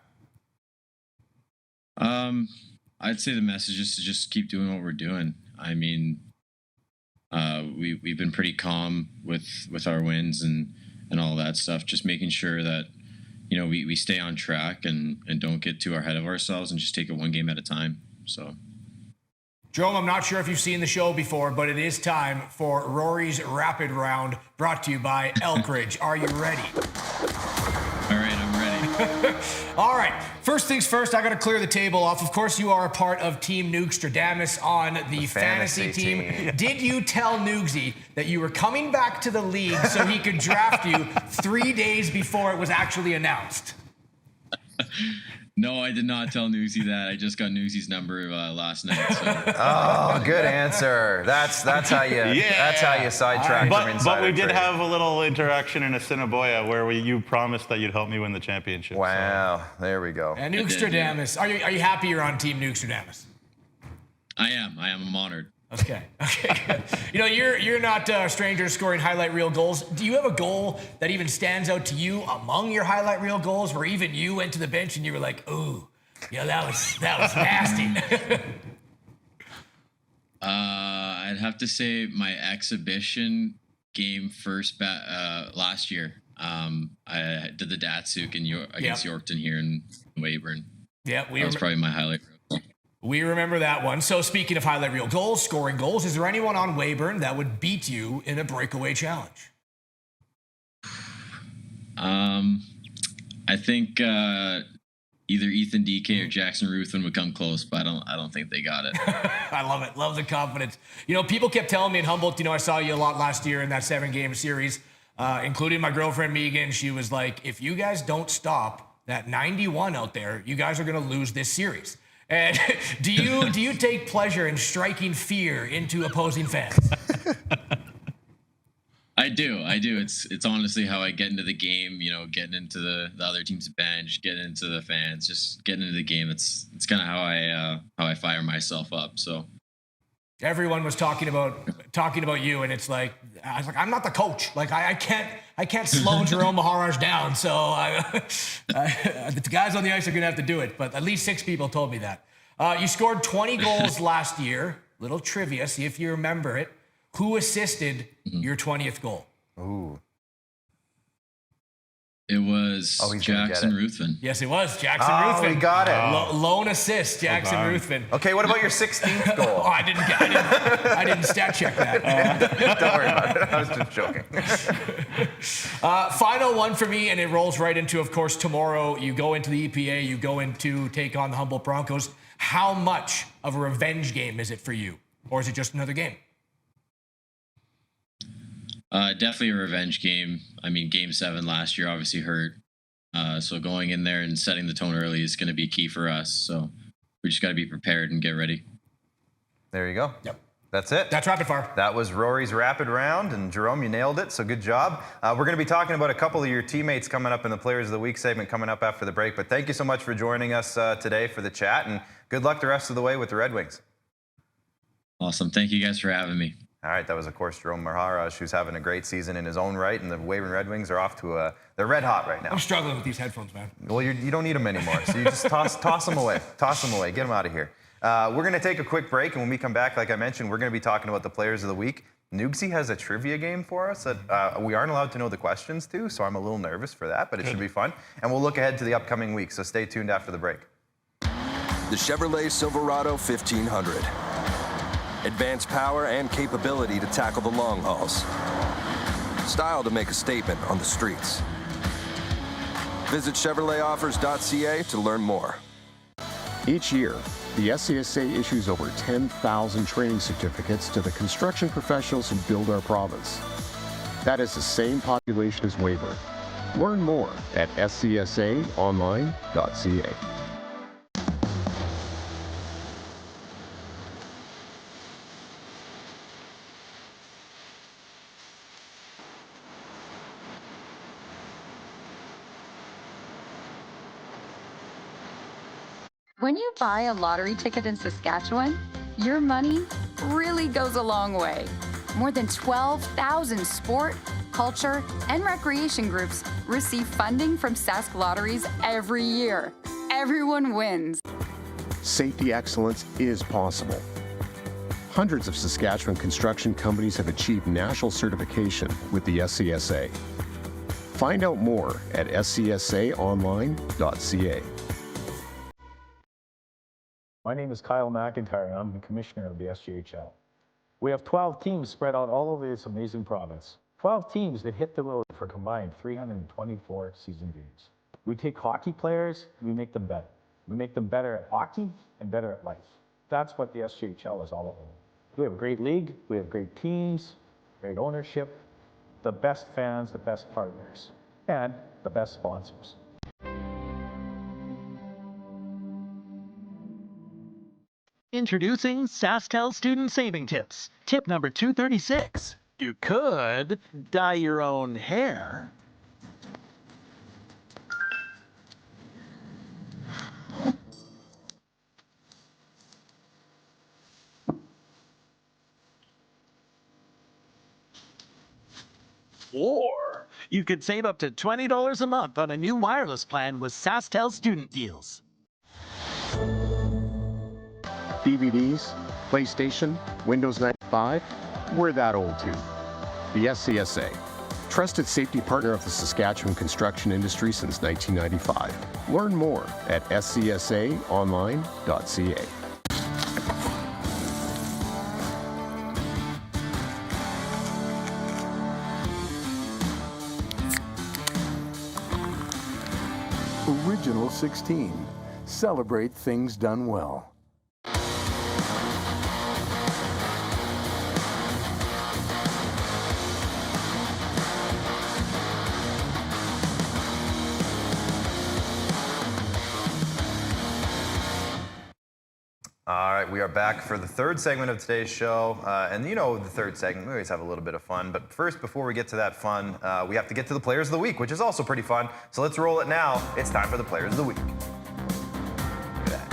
[SPEAKER 10] I'd say the message is to just keep doing what we're doing. I mean, we've been pretty calm with our wins and all that stuff, just making sure that, we stay on track and don't get too ahead of ourselves and just take it one game at a time. So,
[SPEAKER 2] Jerome, I'm not sure if you've seen the show before, but it is time for Rory's Rapid Round, brought to you by Elkridge. Are you ready?
[SPEAKER 10] All right, I'm ready.
[SPEAKER 2] All right. First things first, I got to clear the table off. Of course, you are a part of Team Noogstradamus on the fantasy team. Did you tell Noogsy that you were coming back to the league so he could draft you 3 days before it was actually announced?
[SPEAKER 10] No, I did not tell Noogsy that. I just got Noogsy's number last night. So.
[SPEAKER 1] Oh, good answer. That's how you that's how you sidetrack from insider
[SPEAKER 3] But we did
[SPEAKER 1] trading.
[SPEAKER 3] have a little interaction in Assiniboia where you promised that you'd help me win the championship.
[SPEAKER 1] Wow, there we go.
[SPEAKER 2] And Noogstradamus, are you happy you're on Team Noogstradamus?
[SPEAKER 10] I am. I'm honored.
[SPEAKER 2] Okay, good. You're not a stranger to scoring highlight reel goals. Do you have a goal that even stands out to you among your highlight reel goals, where even you went to the bench and you were like, "Ooh, that was nasty"?
[SPEAKER 10] I'd have to say my exhibition game first last year. I did the Datsuk against Yorkton here in Weyburn.
[SPEAKER 2] Yeah,
[SPEAKER 10] that was probably my highlight reel.
[SPEAKER 2] We remember that one. So speaking of highlight reel goals, scoring goals, is there anyone on Weyburn that would beat you in a breakaway challenge?
[SPEAKER 10] I think either Ethan DK or Jackson Ruthven would come close, but I don't think they got it.
[SPEAKER 2] I love it. Love the confidence. You know, people kept telling me in Humboldt, I saw you a lot last year in that 7-game series, including my girlfriend Megan. She was like, if you guys don't stop that 91 out there, you guys are going to lose this series. And do you take pleasure in striking fear into opposing fans?
[SPEAKER 10] I do. It's honestly how I get into the game, getting into the other team's bench, getting into the fans, just getting into the game. It's kind of how I fire myself up. So
[SPEAKER 2] everyone was talking about you, and it's like, I was like, I'm not the coach. Like I can't slow Jerome Maharaj down. So the guys on the ice are going to have to do it. But at least 6 people told me that. You scored 20 goals last year. Little trivia, see if you remember it. Who assisted your 20th goal?
[SPEAKER 1] Ooh.
[SPEAKER 10] It was Jackson Ruthven.
[SPEAKER 2] Yes, it was Jackson Ruthven.
[SPEAKER 1] We got it.
[SPEAKER 2] Lone assist, Jackson Ruthven.
[SPEAKER 1] Okay, what about your 16th goal?
[SPEAKER 2] I didn't stat check that.
[SPEAKER 1] Don't worry about it. I was just joking.
[SPEAKER 2] Final one for me, and it rolls right into, of course, tomorrow. You go into the EPA. You go into take on the Humboldt Broncos. How much of a revenge game is it for you? Or is it just another game?
[SPEAKER 10] Definitely a revenge game. I mean, Game 7 last year obviously hurt. So going in there and setting the tone early is going to be key for us. So we just got to be prepared and get ready.
[SPEAKER 1] There you go.
[SPEAKER 2] Yep.
[SPEAKER 1] That's it.
[SPEAKER 2] That's rapid fire.
[SPEAKER 1] That was Rory's rapid round, and Jerome, you nailed it, so good job. We're going to be talking about a couple of your teammates coming up in the Players of the Week segment coming up after the break, but thank you so much for joining us today for the chat, and good luck the rest of the way with the Red Wings.
[SPEAKER 10] Awesome. Thank you guys for having me.
[SPEAKER 1] All right, that was, of course, Jerome Maharaj, who's having a great season in his own right, and the Weyburn Red Wings are off to they're red hot right now.
[SPEAKER 2] I'm struggling with these headphones, man.
[SPEAKER 1] Well, you don't need them anymore, so you just toss them away. Toss them away. Get them out of here. We're going to take a quick break, and when we come back, like I mentioned, we're going to be talking about the Players of the Week. Nugsy has a trivia game for us that we aren't allowed to know the questions to, so I'm a little nervous for that, but it should be fun. And we'll look ahead to the upcoming week, so stay tuned after the break.
[SPEAKER 11] The Chevrolet Silverado 1500. Advanced power and capability to tackle the long hauls. Style to make a statement on the streets. Visit ChevroletOffers.ca to learn more.
[SPEAKER 6] Each year, the SCSA issues over 10,000 training certificates to the construction professionals who build our province. That is the same population as Weyburn. Learn more at scsaonline.ca.
[SPEAKER 12] When you buy a lottery ticket in Saskatchewan, your money really goes a long way. More than 12,000 sport, culture, and recreation groups receive funding from Sask Lotteries every year. Everyone wins.
[SPEAKER 6] Safety excellence is possible. Hundreds of Saskatchewan construction companies have achieved national certification with the SCSA. Find out more at scsaonline.ca.
[SPEAKER 13] My name is Kyle McIntyre, and I'm the commissioner of the SJHL. We have 12 teams spread out all over this amazing province. 12 teams that hit the road for combined 324 season games. We take hockey players, we make them better. We make them better at hockey and better at life. That's what the SJHL is all about. We have a great league, we have great teams, great ownership, the best fans, the best partners, and the best sponsors.
[SPEAKER 8] Introducing SaskTel Student Saving Tips. Tip number 236. You could dye your own hair. Or you could save up to $20 a month on a new wireless plan with SaskTel Student Deals.
[SPEAKER 6] DVDs, PlayStation, Windows 95, we're that old too. The SCSA, trusted safety partner of the Saskatchewan construction industry since 1995. Learn more at scsaonline.ca.
[SPEAKER 9] original 16. Celebrate things done well.
[SPEAKER 1] All right, we are back for the third segment of today's show. And you know, the third segment, we always have a little bit of fun. But first, before we get to that fun, we have to get to the Players of the Week, which is also pretty fun. So let's roll it now. It's time for the Players of the Week. Look at that.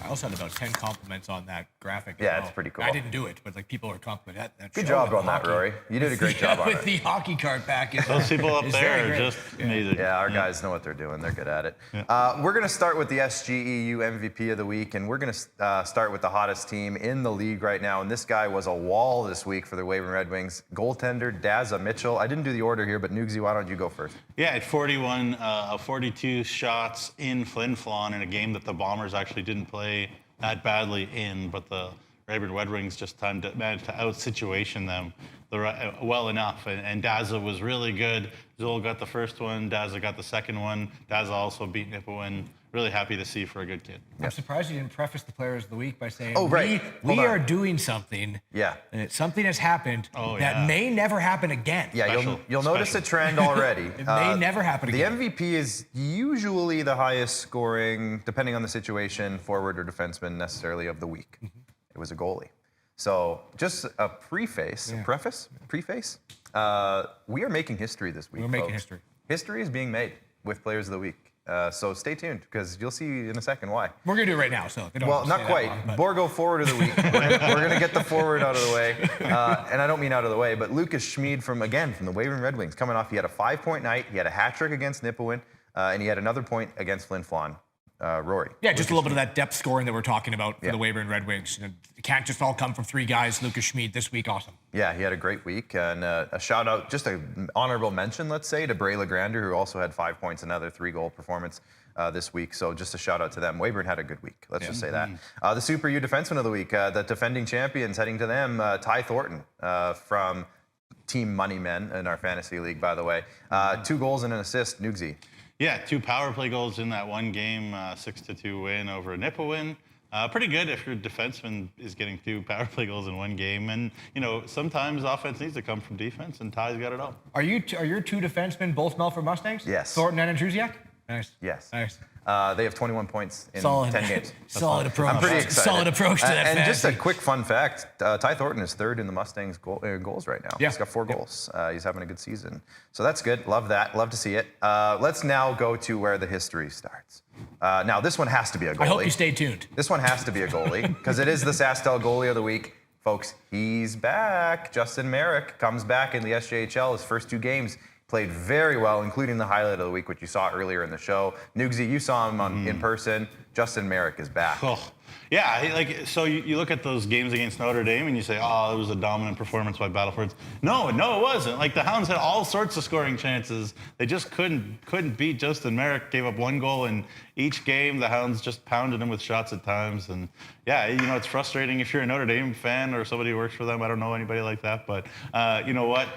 [SPEAKER 2] I also had about 10 compliments on that graphic.
[SPEAKER 1] Yeah, it's pretty cool.
[SPEAKER 2] I didn't do it, but like people were complimenting that.
[SPEAKER 1] Good job on that, Rory. You did a great job on it.
[SPEAKER 2] With the hockey card back.
[SPEAKER 3] Those people up there are just amazing.
[SPEAKER 1] Yeah, our guys know what they're doing. They're good at it. We're going to start with the SGEU MVP of the week, and we're going to start with the hottest team in the league right now. And this guy was a wall this week for the Weyburn Red Wings. Goaltender Daza Mitchell. I didn't do the order here, but Nugsy, why don't you go first?
[SPEAKER 3] Yeah, at 41 of 42 shots in Flin Flon in a game that the Bombers actually didn't play that badly in, but the Weyburn Red Wings just managed to out-situation them well enough. And Daza was really good. Zool got the first one. Daza got the second one. Daza also beat Nipawin. Really happy to see for a good kid.
[SPEAKER 2] I'm surprised you didn't preface the Players of the Week by saying, we are doing something.
[SPEAKER 1] Yeah.
[SPEAKER 2] Something has happened that may never happen again.
[SPEAKER 1] Yeah, you'll notice a trend already.
[SPEAKER 2] It may never happen again.
[SPEAKER 1] The MVP is usually the highest scoring, depending on the situation, forward or defenseman necessarily of the week. It was a goalie. So just a preface, we are making history this week,
[SPEAKER 2] We're making
[SPEAKER 1] folks.
[SPEAKER 2] history.
[SPEAKER 1] History is being made with Players of the Week. So stay tuned, because you'll see in a second why.
[SPEAKER 2] We're going to do it right now, so.
[SPEAKER 1] Well, not quite. Borgo forward of the week. We're going to get the forward out of the way. And I don't mean out of the way, but Lucas Schmid from the Weyburn Red Wings, coming off, he had a 5-point night. He had a hat trick against Nipawin, and he had another point against Flin Flon. Rory.
[SPEAKER 2] Yeah, just a little bit of that depth scoring that we're talking about for the Weyburn Red Wings. It can't just all come from three guys. Lucas Schmid this week, awesome.
[SPEAKER 1] Yeah, he had a great week. And a shout out, just an honorable mention, let's say, to Bray Legrander, who also had 5 points, another 3-goal performance this week. So just a shout out to them. Weyburn had a good week. Let's just say that. The Super U Defenseman of the Week, the defending champions, heading to them, Ty Thornton from Team Money Men in our fantasy league, by the way. 2 goals and an assist. Nugsy.
[SPEAKER 3] Yeah, 2 power play goals in that one game, 6-2 win over Nipawin. Pretty good if your defenseman is getting 2 power play goals in one game. And, you know, sometimes offense needs to come from defense, and Ty's got it all.
[SPEAKER 2] Are your 2 defensemen both Melfort Mustangs?
[SPEAKER 1] Yes.
[SPEAKER 2] Thornton and Andrusiak? Nice.
[SPEAKER 1] Yes.
[SPEAKER 2] Nice.
[SPEAKER 1] They have 21 points in 10 games.
[SPEAKER 2] Solid approach.
[SPEAKER 1] I'm pretty excited.
[SPEAKER 2] Solid approach to that.
[SPEAKER 1] And just a quick fun fact, Ty Thornton is 3rd in the Mustangs goals right now.
[SPEAKER 2] Yeah.
[SPEAKER 1] He's got 4 goals. He's having a good season. So that's good. Love that. Love to see it. Let's now go to where the history starts. Now, this one has to be a goalie.
[SPEAKER 2] I hope you stay tuned.
[SPEAKER 1] This one has to be a goalie, because it is the SaskTel Goalie of the Week. Folks, he's back. Justin Merrick comes back in the SJHL. His first 2 games played very well, including the highlight of the week, which you saw earlier in the show. Nugsy, you saw him in person. Justin Merrick is back.
[SPEAKER 3] Oh. Yeah, so you look at those games against Notre Dame and you say, oh, it was a dominant performance by Battlefords. No, it wasn't. Like, the Hounds had all sorts of scoring chances. They just couldn't beat Justin Merrick. Gave up 1 goal in each game. The Hounds just pounded him with shots at times. And yeah, you know, it's frustrating if you're a Notre Dame fan or somebody who works for them. I don't know anybody like that, but you know what?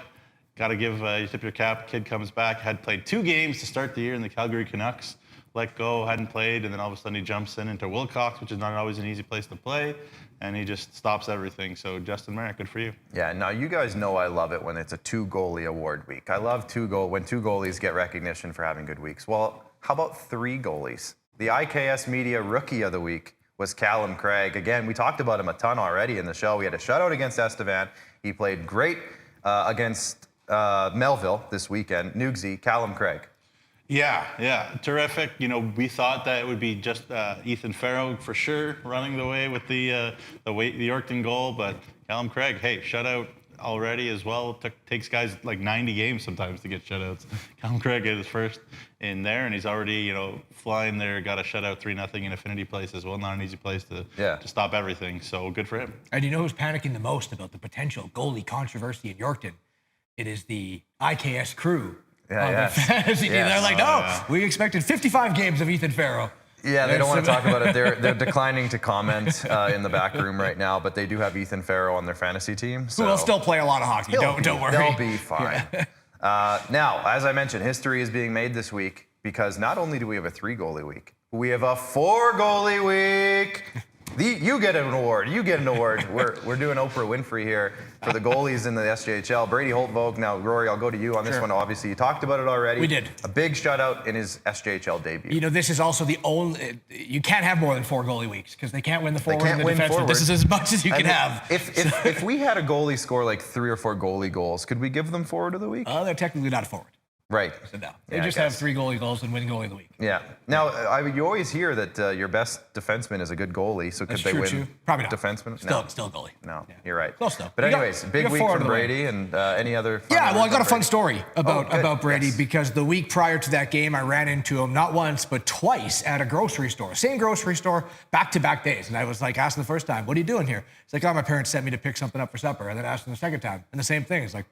[SPEAKER 3] Got to give, you tip your cap. Kid comes back, had played 2 games to start the year in the Calgary Canucks. Let go, hadn't played, and then all of a sudden he jumps into Wilcox, which is not always an easy place to play, and he just stops everything. So Justin Merrick, good for you.
[SPEAKER 1] Yeah, now you guys know I love it when it's a 2-goalie award week. I love when 2 goalies get recognition for having good weeks. Well, how about 3 goalies? The IKS Media Rookie of the Week was Callum Craig. Again, we talked about him a ton already in the show. We had a shutout against Estevan. He played great against Melville this weekend. Nugsy, Callum Craig.
[SPEAKER 3] Yeah, terrific. You know, we thought that it would be just Ethan Farrow for sure running the way with the Yorkton goal, but Callum Craig, hey, shutout already as well. Takes guys like 90 games sometimes to get shutouts. Callum Craig is his first in there, and he's already, you know, flying there. Got a shutout 3-0 in Affinity Place as well. Not an easy place to stop everything. So good for him.
[SPEAKER 2] And you know who's panicking the most about the potential goalie controversy in Yorkton? It is the IKS crew. Fantasy team. They're like, no, we expected 55 games of Ethan Farrow.
[SPEAKER 1] Yeah, they don't want to talk about it. They're declining to comment in the back room right now, but they do have Ethan Farrow on their fantasy team. So
[SPEAKER 2] who will still play a lot of hockey. Don't worry.
[SPEAKER 1] They'll be fine. Now, as I mentioned, history is being made this week because not only do we have a 3-goalie week, we have a 4-goalie week. You get an award. You get an award. We're doing Oprah Winfrey here for the goalies in the SJHL. Brady Holtvogt. Now, Rory, I'll go to you on this one. Obviously, you talked about it already.
[SPEAKER 2] We did.
[SPEAKER 1] A big shutout in his SJHL debut.
[SPEAKER 2] You know, this is also the only. You can't have more than 4 goalie weeks because they can't win the forward and the defenseman.
[SPEAKER 1] Forward.
[SPEAKER 2] This is as much as you can have.
[SPEAKER 1] If we had a goalie score like 3 or 4 goalie goals, could we give them forward of the week?
[SPEAKER 2] They're technically not a forward.
[SPEAKER 1] Right.
[SPEAKER 2] So no, they just have 3 goalie goals and win goalie of the week.
[SPEAKER 1] Yeah. Now, you always hear that your best defenseman is a good goalie. So could they win?
[SPEAKER 2] Probably not.
[SPEAKER 1] Defenseman?
[SPEAKER 2] Still goalie.
[SPEAKER 1] No, you're right.
[SPEAKER 2] Close though.
[SPEAKER 1] But anyways, big week from Brady and any other.
[SPEAKER 2] I got a fun story about Brady because the week prior to that game, I ran into him not once but twice at a grocery store, same grocery store, back-to-back days, and I was like, asked him the first time, "What are you doing here?" He's like, "Oh, my parents sent me to pick something up for supper," and then asked him the second time, and the same thing. It's like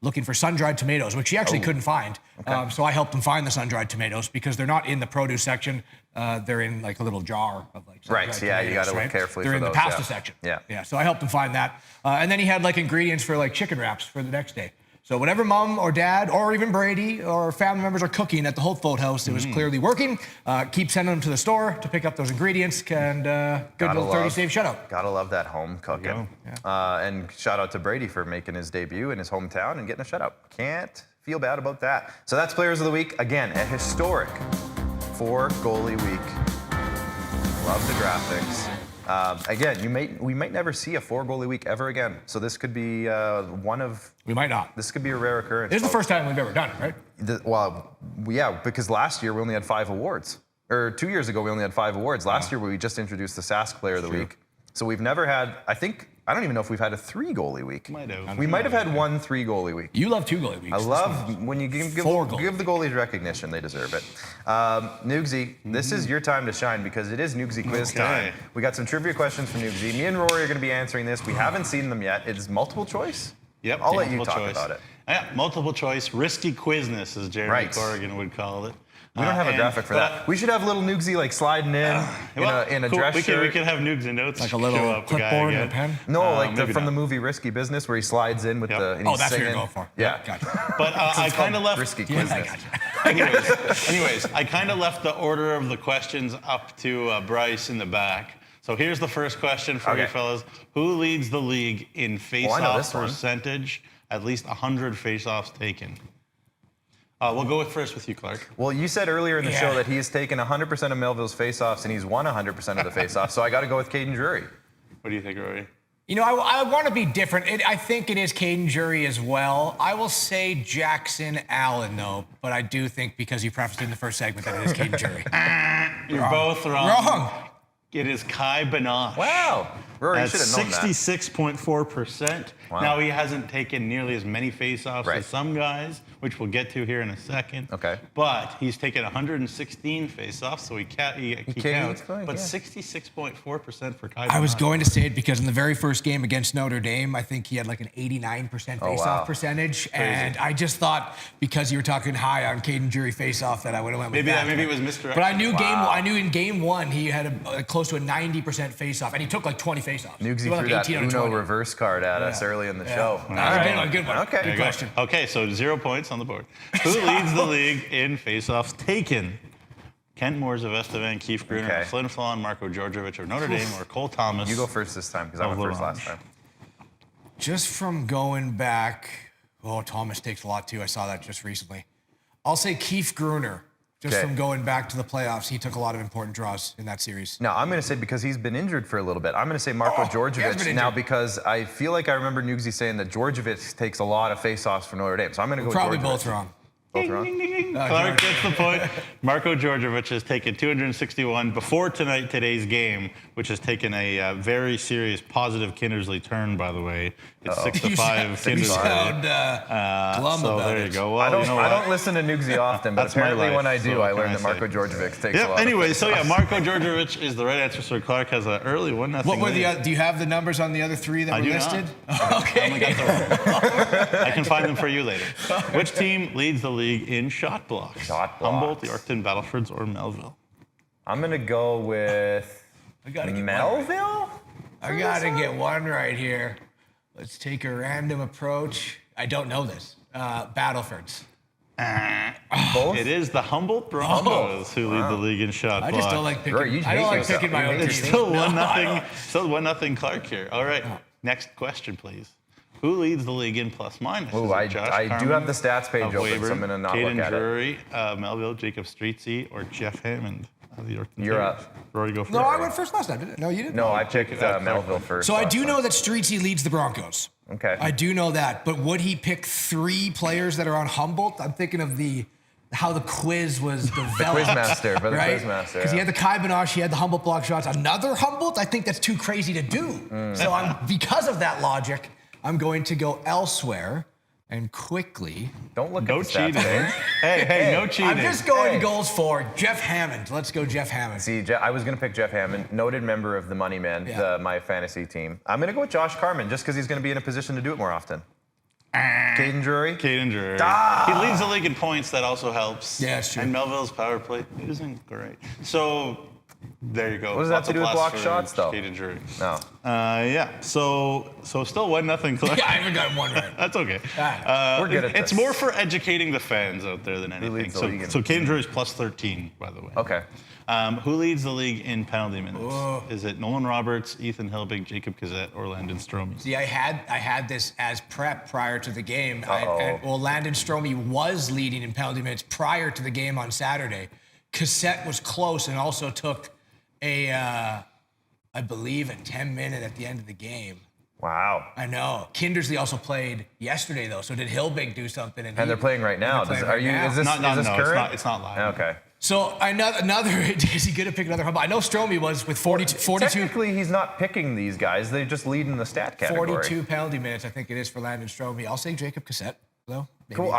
[SPEAKER 2] looking for sun-dried tomatoes, which he actually couldn't find. Okay. So I helped him find the sun-dried tomatoes because they're not in the produce section. They're in like a little jar of like sun-dried tomatoes,
[SPEAKER 1] you got to look carefully.
[SPEAKER 2] They're
[SPEAKER 1] for
[SPEAKER 2] in the pasta section. Yeah. So I helped him find that, and then he had like ingredients for like chicken wraps for the next day. So whatever mom or dad or even Brady or family members are cooking at the Holtvogt house, it was clearly working. Keep sending them to the store to pick up those ingredients and good little 30-save shutout.
[SPEAKER 1] Gotta love that home cooking. And shout out to Brady for making his debut in his hometown and getting a shutout. Can't feel bad about that. So that's Players of the Week. Again, a historic 4-goalie week. Love the graphics. Again, we might never see a 4-goalie week ever again. So this could be one of.
[SPEAKER 2] We might not.
[SPEAKER 1] This could be a rare occurrence.
[SPEAKER 2] This is the first time we've ever done it, right?
[SPEAKER 1] Because last year we only had 5 awards. Or 2 years ago we only had 5 awards. Last year we just introduced the Sask Player of the Week. So we've never had. I don't even know if we've had a 3-goalie week. We might have had 1 3-goalie week.
[SPEAKER 2] You love 2-goalie weeks.
[SPEAKER 1] I love when you give the goalies recognition. They deserve it. Nugsy, this is your time to shine because it is Nugsy quiz time. We got some trivia questions from Nugsy. Me and Rory are going to be answering this. We haven't seen them yet. It is multiple choice.
[SPEAKER 3] Yep.
[SPEAKER 1] I'll let you talk about it.
[SPEAKER 3] Yeah, multiple choice, risky quizness, as Jeremy Corrigan would call it.
[SPEAKER 1] We don't have a graphic for that. We should have little Nugsy like sliding in a dress shirt.
[SPEAKER 3] We could have Nugsy notes.
[SPEAKER 2] Like a little clipboard and a pen?
[SPEAKER 1] No, from the movie Risky Business where he slides in with the and he's
[SPEAKER 2] that's
[SPEAKER 1] singing.
[SPEAKER 2] what you're going for.
[SPEAKER 1] Yeah.
[SPEAKER 2] Gotcha.
[SPEAKER 3] But I kind of left...
[SPEAKER 1] Risky Quizness.
[SPEAKER 3] Anyways, I kind of left the order of the questions up to Bryce in the back. So here's the first question for you fellas. Who leads the league in face-off percentage? At least 100 face-offs taken. We'll go first with you, Clark.
[SPEAKER 1] Well, you said earlier in the show that he's taken 100% of Melville's face-offs and he's won 100% of the face-offs. So I got to go with Caden Drury.
[SPEAKER 3] What do you think, Rory?
[SPEAKER 2] You know, I want to be different. I think it is Caden Drury as well. I will say Jackson Allen, though, but I do think because you prefaced in the first segment that it is Caden Drury.
[SPEAKER 3] You're both wrong. It is Kai Banoche.
[SPEAKER 1] Wow. Rory, you should have known that.
[SPEAKER 3] 66.4%. Wow. Now, he hasn't taken nearly as many face-offs as some guys, which we'll get to here in a second.
[SPEAKER 1] Okay.
[SPEAKER 3] But he's taken 116 face-offs, so he counts. Fine, but 66.4% for Kai Banoche.
[SPEAKER 2] I was going to say it because in the very first game against Notre Dame, I think he had like an 89% face-off percentage. Crazy. And I just thought because you were talking high on Caden Drury face-off that I would have went with that.
[SPEAKER 3] Maybe it was misdirected.
[SPEAKER 2] But I knew in game 1 he had close to a 90% face-off, and he took like 20 face-offs.
[SPEAKER 1] Nugsy threw that Uno reverse card at us early in the show.
[SPEAKER 2] All right. Good one.
[SPEAKER 1] Okay.
[SPEAKER 2] Good question.
[SPEAKER 3] Okay, so 0 points on the board. Who leads the league in face-offs taken? Kent Moores of Estevan, Keith Gruner of Flin Flon, Marco Georgievich of Notre Dame, or Cole Thomas?
[SPEAKER 1] You go first this time because I went first last time.
[SPEAKER 2] Just from going back, Thomas takes a lot too. I saw that just recently. I'll say Keith Gruner. Just from going back to the playoffs, he took a lot of important draws in that series.
[SPEAKER 1] Now, I'm going to say, because he's been injured for a little bit, I'm going to say Marco Georgievich now because I feel like I remember Nugsy saying that Georgievich takes a lot of face-offs for Notre Dame. So I'm going to go with
[SPEAKER 2] Probably both wrong.
[SPEAKER 1] Both wrong?
[SPEAKER 3] Clark gets the point. Marco Georgievich has taken 261 before today's game, which has taken a very serious positive Kindersley turn, by the way. It's 6-5 Kindersley.
[SPEAKER 2] You sound glum
[SPEAKER 3] so
[SPEAKER 2] about
[SPEAKER 3] there you go. Well,
[SPEAKER 1] I don't listen to Nugsy often, but apparently when I do, I learn that Marco Georgievich takes a lot.
[SPEAKER 3] Anyway, so Marco Georgievich is the right answer. So Clark has an early 1-0.
[SPEAKER 2] What were do you have the numbers on the other 3 that were listed?
[SPEAKER 3] Okay. I can find them for you later. Which team leads the league in shot blocks? Humboldt, Yorkton, Battlefords, or Melville?
[SPEAKER 1] I'm going to go with Melville?
[SPEAKER 2] I got to get one right here. Let's take a random approach. I don't know this. Battlefords.
[SPEAKER 1] Both?
[SPEAKER 3] It is the Humboldt Broncos who lead the league in shot block.
[SPEAKER 2] I just don't like picking.
[SPEAKER 1] Rory,
[SPEAKER 2] I don't like picking my own team.
[SPEAKER 3] It's still 1-0. Still 1-0 Clark here. All right. Next question, please. Who leads the league in plus minus?
[SPEAKER 1] Ooh, I do have the stats page open, so I'm going to not look at
[SPEAKER 3] Drury, Melville, Jacob Streetsy, or Jeff Hammond?
[SPEAKER 1] You're up.
[SPEAKER 3] Rory, go first.
[SPEAKER 2] No, I went first last time, didn't I? No, you didn't.
[SPEAKER 1] No, I picked Melville first.
[SPEAKER 2] So I do know that Streetsy leads the Broncos.
[SPEAKER 1] Okay.
[SPEAKER 2] I do know that, but would he pick 3 players that are on Humboldt? I'm thinking of how the quiz was developed.
[SPEAKER 1] The Quizmaster, brother
[SPEAKER 2] right?
[SPEAKER 1] Quizmaster.
[SPEAKER 2] Because he had the Kai Banoche, he had the Humboldt block shots. Another Humboldt? I think that's too crazy to do. So because of that logic, I'm going to go elsewhere and quickly.
[SPEAKER 1] Don't look
[SPEAKER 3] no
[SPEAKER 1] at the
[SPEAKER 3] cheating.
[SPEAKER 1] stats.
[SPEAKER 3] Hey, no cheating.
[SPEAKER 2] I'm just going goals for Jeff Hammond. Let's go Jeff Hammond.
[SPEAKER 1] See, I was going to pick Jeff Hammond, noted member of the Money Men, my fantasy team. I'm going to go with Josh Carman just because he's going to be in a position to do it more often. Caden Drury?
[SPEAKER 3] Caden Drury. He leads the league in points. That also helps.
[SPEAKER 2] Yeah, it's true.
[SPEAKER 3] And Melville's power play isn't great. So there you go.
[SPEAKER 1] What does that have to do with block shots, though?
[SPEAKER 3] Caden Drury.
[SPEAKER 1] No.
[SPEAKER 3] Yeah. So still 1-0 Clark.
[SPEAKER 2] Yeah, I haven't got one right.
[SPEAKER 3] That's okay.
[SPEAKER 1] We're good at this.
[SPEAKER 3] It's more for educating the fans out there than
[SPEAKER 1] Who
[SPEAKER 3] anything.
[SPEAKER 1] leads the league in-
[SPEAKER 3] So Caden Drury is plus 13, by the way.
[SPEAKER 1] Okay.
[SPEAKER 3] Who leads the league in penalty minutes? Is it Nolan Roberts, Ethan Hilbig, Jacob Cassette, or Landon Strome?
[SPEAKER 2] See, I had this as prep prior to the game. Landon Strome was leading in penalty minutes prior to the game on Saturday. Cassette was close and also took I believe, a 10-minute at the end of the game.
[SPEAKER 1] Wow.
[SPEAKER 2] I know. Kindersley also played yesterday, though. So did Hilbig do something?
[SPEAKER 1] And they're playing right now. Is this current?
[SPEAKER 3] It's not live.
[SPEAKER 1] Okay.
[SPEAKER 2] So another is he going to pick another Humboldt? I know Strome was with 42.
[SPEAKER 1] Technically, he's not picking these guys. They just lead in the stat category.
[SPEAKER 2] 42 penalty minutes, I think it is for Landon Strome. I'll say Jacob Cassette, though.
[SPEAKER 1] Cool.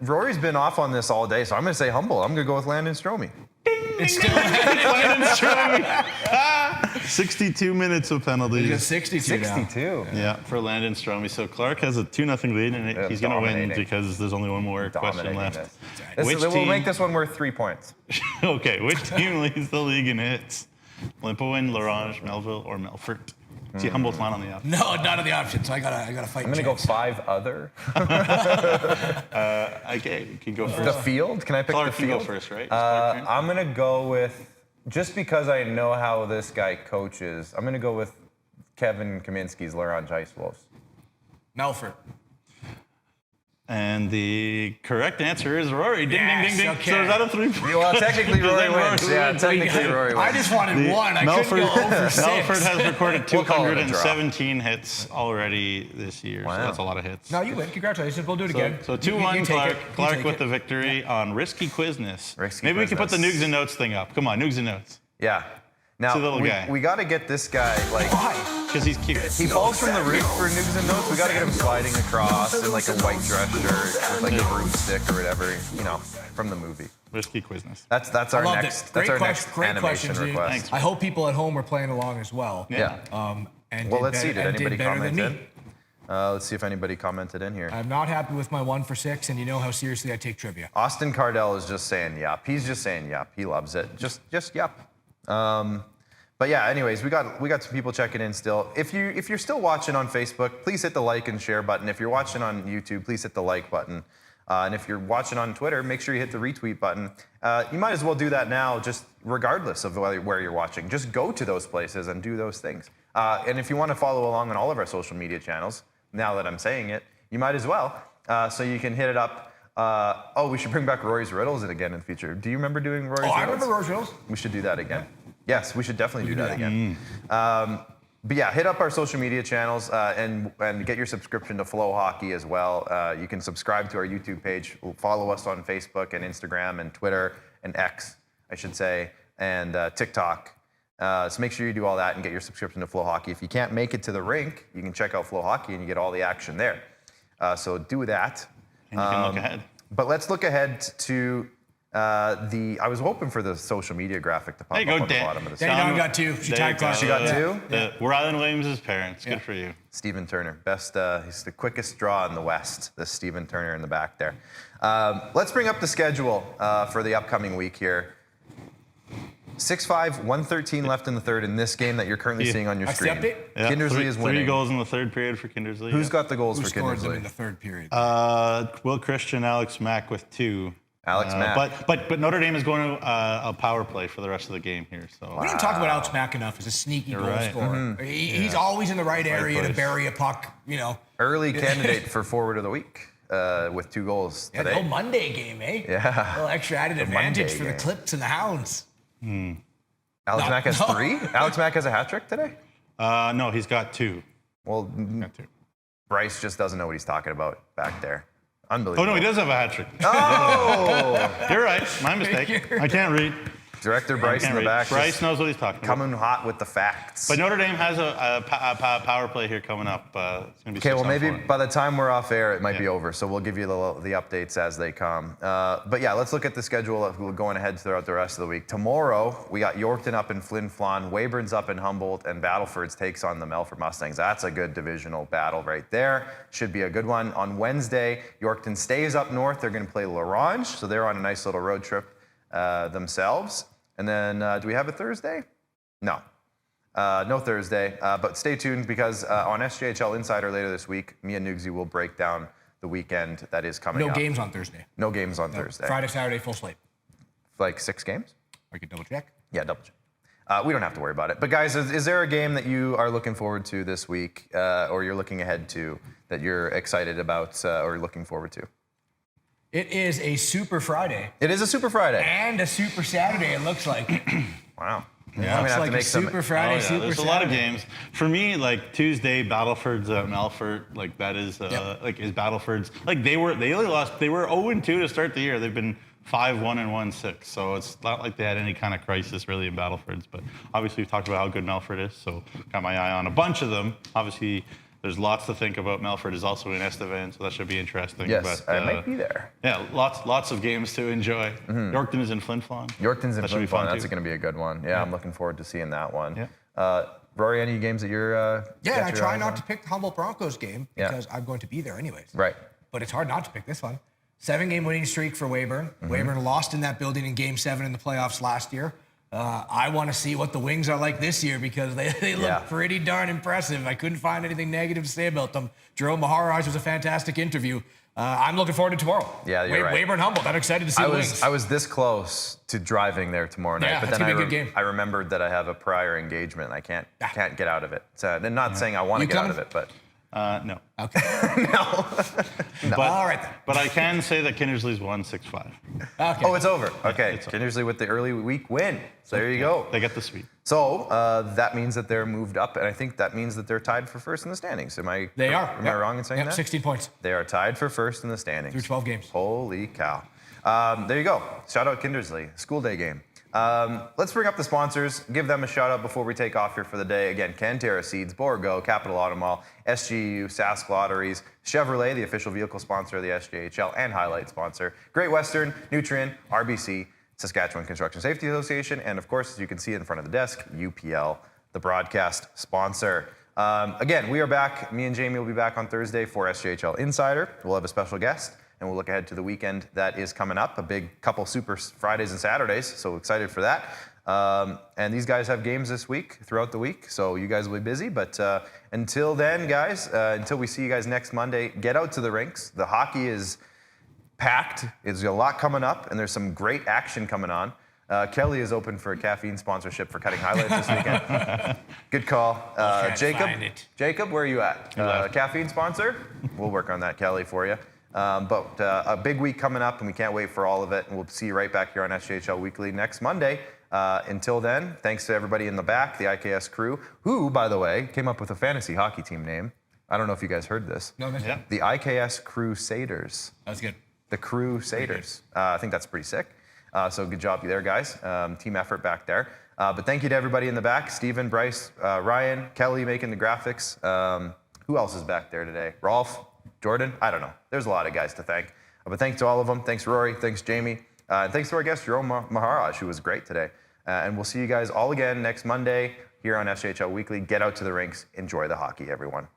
[SPEAKER 1] Rory's been off on this all day, so I'm gonna say Humboldt. I'm gonna go with Landon Strome.
[SPEAKER 2] It's still
[SPEAKER 3] Landon Strome. 62 minutes of penalties.
[SPEAKER 2] He's 62 now.
[SPEAKER 1] 62.
[SPEAKER 3] Yeah, for Landon Strome. So Clark has a 2-0 lead, and he's going to win because there's only one more question left.
[SPEAKER 1] We'll make this one worth 3 points.
[SPEAKER 3] Okay, which team leads the league in hits? Limpowin, Larange, Melville, or Melfort? See, Humboldt's not on the option.
[SPEAKER 2] No, not on the option. So I gotta fight.
[SPEAKER 1] I'm gonna go 5 other.
[SPEAKER 3] Okay, you can go first.
[SPEAKER 1] The field? Can I pick
[SPEAKER 3] Clark,
[SPEAKER 1] the field?
[SPEAKER 3] you go first, right?
[SPEAKER 1] I'm gonna go with, just because I know how this guy coaches, I'm gonna go with Kevin Kaminsky's Larange Ice Wolves.
[SPEAKER 2] Melfort.
[SPEAKER 3] And the correct answer is Rory. Ding,
[SPEAKER 2] Yes,
[SPEAKER 3] ding, ding, ding.
[SPEAKER 2] okay.
[SPEAKER 3] So is that a 3 point?
[SPEAKER 1] Well, technically Rory wins. Yeah, technically Rory wins.
[SPEAKER 2] I just wanted one. I couldn't go over 6.
[SPEAKER 3] Melfort has recorded
[SPEAKER 1] We'll call it a draw.
[SPEAKER 3] 217 hits already this year.
[SPEAKER 1] Wow.
[SPEAKER 3] So that's a lot of hits.
[SPEAKER 2] No, you win. Congratulations. We'll do it again.
[SPEAKER 3] So
[SPEAKER 2] You
[SPEAKER 3] 2-1
[SPEAKER 2] take
[SPEAKER 3] Clark.
[SPEAKER 2] it. You
[SPEAKER 3] Clark
[SPEAKER 2] take
[SPEAKER 3] with
[SPEAKER 2] it.
[SPEAKER 3] the victory on Risky Quizness.
[SPEAKER 1] Risky
[SPEAKER 3] Maybe we can put the
[SPEAKER 1] Quizness.
[SPEAKER 3] Nugs and Notes thing up. Come on, Nugs and Notes.
[SPEAKER 1] Yeah. Now,
[SPEAKER 3] It's a little guy.
[SPEAKER 1] we got to get this guy, like,
[SPEAKER 3] Because he's cute.
[SPEAKER 1] he falls from the roof for Nugs and Notes. We got to get him sliding across in like a white dress shirt with like a broomstick or whatever, you know, from the movie.
[SPEAKER 3] Risky Quizness.
[SPEAKER 1] That's our
[SPEAKER 2] Loved
[SPEAKER 1] next.
[SPEAKER 2] it.
[SPEAKER 1] That's our
[SPEAKER 2] Great
[SPEAKER 1] next
[SPEAKER 2] great
[SPEAKER 1] animation
[SPEAKER 2] questions, dude.
[SPEAKER 1] request.
[SPEAKER 3] Thanks.
[SPEAKER 2] I hope people at home are playing along as well.
[SPEAKER 1] Yeah.
[SPEAKER 2] And
[SPEAKER 1] Well,
[SPEAKER 2] did
[SPEAKER 1] let's see.
[SPEAKER 2] better-
[SPEAKER 1] Did
[SPEAKER 2] and
[SPEAKER 1] anybody
[SPEAKER 2] better than
[SPEAKER 1] comment
[SPEAKER 2] me.
[SPEAKER 1] in? Let's see if anybody commented in here.
[SPEAKER 2] I'm not happy with my 1 for 6, and you know how seriously I take trivia.
[SPEAKER 1] Austin Cardell is just saying yup. He's just saying yup. He loves it. Just yup. But yeah, anyways, we got some people checking in still. If you're still watching on Facebook, please hit the like and share button. If you're watching on YouTube, please hit the like button. And if you're watching on Twitter, make sure you hit the retweet button. You might as well do that now, just regardless of where you're watching. Just go to those places and do those things. And if you want to follow along on all of our social media channels, now that I'm saying it, you might as well. So you can hit it up. We should bring back Rory's Riddles again in the future. Do you remember doing Rory's Riddles?
[SPEAKER 2] I remember Rory's Riddles.
[SPEAKER 1] We should do that again. Yes, we should definitely do that again. But yeah, hit up our social media channels and get your subscription to Flow Hockey as well. You can subscribe to our YouTube page. Follow us on Facebook and Instagram and Twitter and X, I should say, and TikTok. So make sure you do all that and get your subscription to Flow Hockey. If you can't make it to the rink, you can check out Flow Hockey and you get all the action there. So do that.
[SPEAKER 3] And you can look ahead.
[SPEAKER 1] But let's look ahead to I was hoping for the social media graphic to pop up on the bottom of the screen.
[SPEAKER 2] Dana got 2. She tagged Clark.
[SPEAKER 1] She got 2?
[SPEAKER 3] We're Island Williams' parents. Good for you.
[SPEAKER 1] Stephen Turner, best. He's the quickest draw in the West. This Stephen Turner in the back there. Let's bring up the schedule for the upcoming week here. 6-5, 113 left in the third in this game that you're currently seeing on your
[SPEAKER 2] That's the
[SPEAKER 1] screen.
[SPEAKER 2] update?
[SPEAKER 3] Yeah,
[SPEAKER 1] Kindersley is winning.
[SPEAKER 3] 3 goals in the third period for Kindersley.
[SPEAKER 1] Who's got the goals
[SPEAKER 2] Who
[SPEAKER 1] for
[SPEAKER 2] scored them
[SPEAKER 1] Kindersley?
[SPEAKER 2] in the third period?
[SPEAKER 3] Will Christian, Alex Mack with 2.
[SPEAKER 1] Alex Mack.
[SPEAKER 3] But Notre Dame is going to a power play for the rest of the game here. So
[SPEAKER 2] We don't talk about Alex Mack enough as a sneaky goal
[SPEAKER 3] right.
[SPEAKER 2] scorer. He's always in the right area to
[SPEAKER 3] place.
[SPEAKER 2] bury a puck,
[SPEAKER 1] Early candidate for forward of the week with 2 goals
[SPEAKER 2] Yeah,
[SPEAKER 1] today.
[SPEAKER 2] the old Monday game, eh?
[SPEAKER 1] Yeah.
[SPEAKER 2] A little extra added advantage
[SPEAKER 1] Monday
[SPEAKER 2] for the
[SPEAKER 1] game.
[SPEAKER 2] Clips and the Hounds.
[SPEAKER 1] Alex Mack has 3? Alex Mack has a hat trick today?
[SPEAKER 3] No, he's got 2.
[SPEAKER 1] Well,
[SPEAKER 3] Got 2.
[SPEAKER 1] Bryce just doesn't know what he's talking about back there. Unbelievable.
[SPEAKER 3] Oh no, he does have a hat trick.
[SPEAKER 1] Oh!
[SPEAKER 3] You're right. My mistake. I can't read.
[SPEAKER 1] Director Bryce in the back.
[SPEAKER 3] Bryce
[SPEAKER 1] just
[SPEAKER 3] knows what he's talking about.
[SPEAKER 1] coming hot with the facts.
[SPEAKER 3] But Notre Dame has a power play here coming up. It's going to be
[SPEAKER 1] Okay, well,
[SPEAKER 3] 6 on
[SPEAKER 1] maybe
[SPEAKER 3] 4.
[SPEAKER 1] by the time we're off air, it might be over. So we'll give you the updates as they come. But yeah, let's look at the schedule of going ahead throughout the rest of the week. Tomorrow, we got Yorkton up in Flin Flon, Weyburn's up in Humboldt, and Battleford's takes on the Melfort Mustangs. That's a good divisional battle right there. Should be a good one. On Wednesday, Yorkton stays up north. They're going to play LaRange, so they're on a nice little road trip themselves. And then, do we have a Thursday? No. No Thursday, but stay tuned because on SJHL Insider later this week, me and Nugsy will break down the weekend that is coming
[SPEAKER 2] No
[SPEAKER 1] up.
[SPEAKER 2] games on Thursday.
[SPEAKER 1] No games on Thursday.
[SPEAKER 2] Friday, Saturday, full slate.
[SPEAKER 1] Like 6 games?
[SPEAKER 2] I could double check.
[SPEAKER 1] Yeah, double check. We don't have to worry about it. But guys, is there a game that you are looking forward to this week or you're looking ahead to that you're excited about or looking forward to?
[SPEAKER 2] It is a Super Friday.
[SPEAKER 1] It is a Super Friday.
[SPEAKER 2] And a Super Saturday, it looks like.
[SPEAKER 1] Wow.
[SPEAKER 3] Yeah,
[SPEAKER 1] I'm
[SPEAKER 2] It's
[SPEAKER 1] gonna have
[SPEAKER 2] like
[SPEAKER 1] to
[SPEAKER 2] a
[SPEAKER 1] make some.
[SPEAKER 2] Super Friday,
[SPEAKER 3] Oh, yeah,
[SPEAKER 2] Super
[SPEAKER 3] there's a
[SPEAKER 2] Saturday.
[SPEAKER 3] lot of games. For me, like Tuesday, Battleford's at Melfort. Like that is like is Battleford's. Like they only lost. They were 0-2 to start the year. They've been 5-1 and 1-6. So it's not like they had any kind of crisis really in Battleford's. But obviously we've talked about how good Melfort is. So got my eye on a bunch of them. Obviously. There's lots to think about. Melfort is also in Estevan, so that should be interesting.
[SPEAKER 1] Yes,
[SPEAKER 3] but,
[SPEAKER 1] I might be there.
[SPEAKER 3] Yeah, lots of games to enjoy. Yorkton is in Flin Flon.
[SPEAKER 1] Yorkton's in
[SPEAKER 3] That should be
[SPEAKER 1] Flin Flon.
[SPEAKER 3] fun,
[SPEAKER 1] That's
[SPEAKER 3] too.
[SPEAKER 1] going to be a good one. Yeah, I'm looking forward to seeing that one.
[SPEAKER 3] Yeah.
[SPEAKER 1] Rory, any games that you're
[SPEAKER 2] Yeah, I
[SPEAKER 1] got your
[SPEAKER 2] try
[SPEAKER 1] eyes
[SPEAKER 2] not
[SPEAKER 1] on?
[SPEAKER 2] to pick the Humboldt Broncos game
[SPEAKER 1] Yeah.
[SPEAKER 2] because I'm going to be there anyways.
[SPEAKER 1] Right.
[SPEAKER 2] But it's hard not to pick this one. 7-game winning streak for Weyburn. Weyburn lost in that building in Game 7 in the playoffs last year. I want to see what the Wings are like this year because they look pretty darn impressive. I couldn't find anything negative to say about them. Jerome Maharaj was a fantastic interview. I'm looking forward to tomorrow.
[SPEAKER 1] Yeah, you're right.
[SPEAKER 2] Weyburn Humboldt. I'm excited to see the Wings.
[SPEAKER 1] I was this close to driving there tomorrow night,
[SPEAKER 2] Yeah,
[SPEAKER 1] but
[SPEAKER 2] it's
[SPEAKER 1] then
[SPEAKER 2] gonna be a good game.
[SPEAKER 1] I remembered that I have a prior engagement. I can't get out of it. So, and not saying I want to
[SPEAKER 2] You
[SPEAKER 1] get out
[SPEAKER 2] coming?
[SPEAKER 1] of it, but
[SPEAKER 3] No.
[SPEAKER 2] Okay.
[SPEAKER 1] no.
[SPEAKER 3] But,
[SPEAKER 2] All right then.
[SPEAKER 3] But I can say that Kindersley's won 6-5.
[SPEAKER 2] Okay.
[SPEAKER 1] Oh, it's over. Okay,
[SPEAKER 3] it's over.
[SPEAKER 1] Kindersley with the early week win. So there you go.
[SPEAKER 3] They get the sweep.
[SPEAKER 1] So that means that they're moved up, and I think that means that they're tied for first in the standings. Am I?
[SPEAKER 2] They are.
[SPEAKER 1] Am I wrong in saying that?
[SPEAKER 2] 16 points
[SPEAKER 1] They are tied for first in the standings.
[SPEAKER 2] through 12 games.
[SPEAKER 1] Holy cow. There you go. Shout out Kindersley. School day game. Let's bring up the sponsors. Give them a shout out before we take off here for the day. Again, Cantera Seeds, Borgo, Capital Auto Mall, SGU, Sask Lotteries, Chevrolet, the official vehicle sponsor of the SJHL and highlight sponsor, Great Western, Nutrien, RBC, Saskatchewan Construction Safety Association, and of course, as you can see in front of the desk, UPL, the broadcast sponsor. Again, we are back. Me and Jamie will be back on Thursday for SJHL Insider. We'll have a special guest, and we'll look ahead to the weekend that is coming up, a big couple Super Fridays and Saturdays, so excited for that. And these guys have games this week, throughout the week, so you guys will be busy. But until then, guys, until we see you guys next Monday, get out to the rinks. The hockey is packed. There's a lot coming up, and there's some great action coming on. Kelly is open for a caffeine sponsorship for cutting highlights this weekend. Good call. Jacob, where are you at? Caffeine sponsor? We'll work on that, Kelly, for you. But a big week coming up, and we can't wait for all of it. And we'll see you right back here on SJHL Weekly next Monday. Until then, thanks to everybody in the back, the IKS crew, who, by the way, came up with a fantasy hockey team name. I don't know if you guys heard this.
[SPEAKER 2] No,
[SPEAKER 3] Yeah.
[SPEAKER 1] The IKS Crusaders.
[SPEAKER 2] That's good.
[SPEAKER 1] The Crusaders. I think that's pretty sick. So good job there, guys. Team effort back there. But thank you to everybody in the back. Steven, Bryce, Ryan, Kelly making the graphics. Who else is back there today? Rolf, Jordan? I don't know. There's a lot of guys to thank. But thanks to all of them. Thanks, Rory. Thanks, Jamie. And thanks to our guest, Jerome Maharaj, who was great today. And we'll see you guys all again next Monday here on SJHL Weekly. Get out to the rinks. Enjoy the hockey, everyone.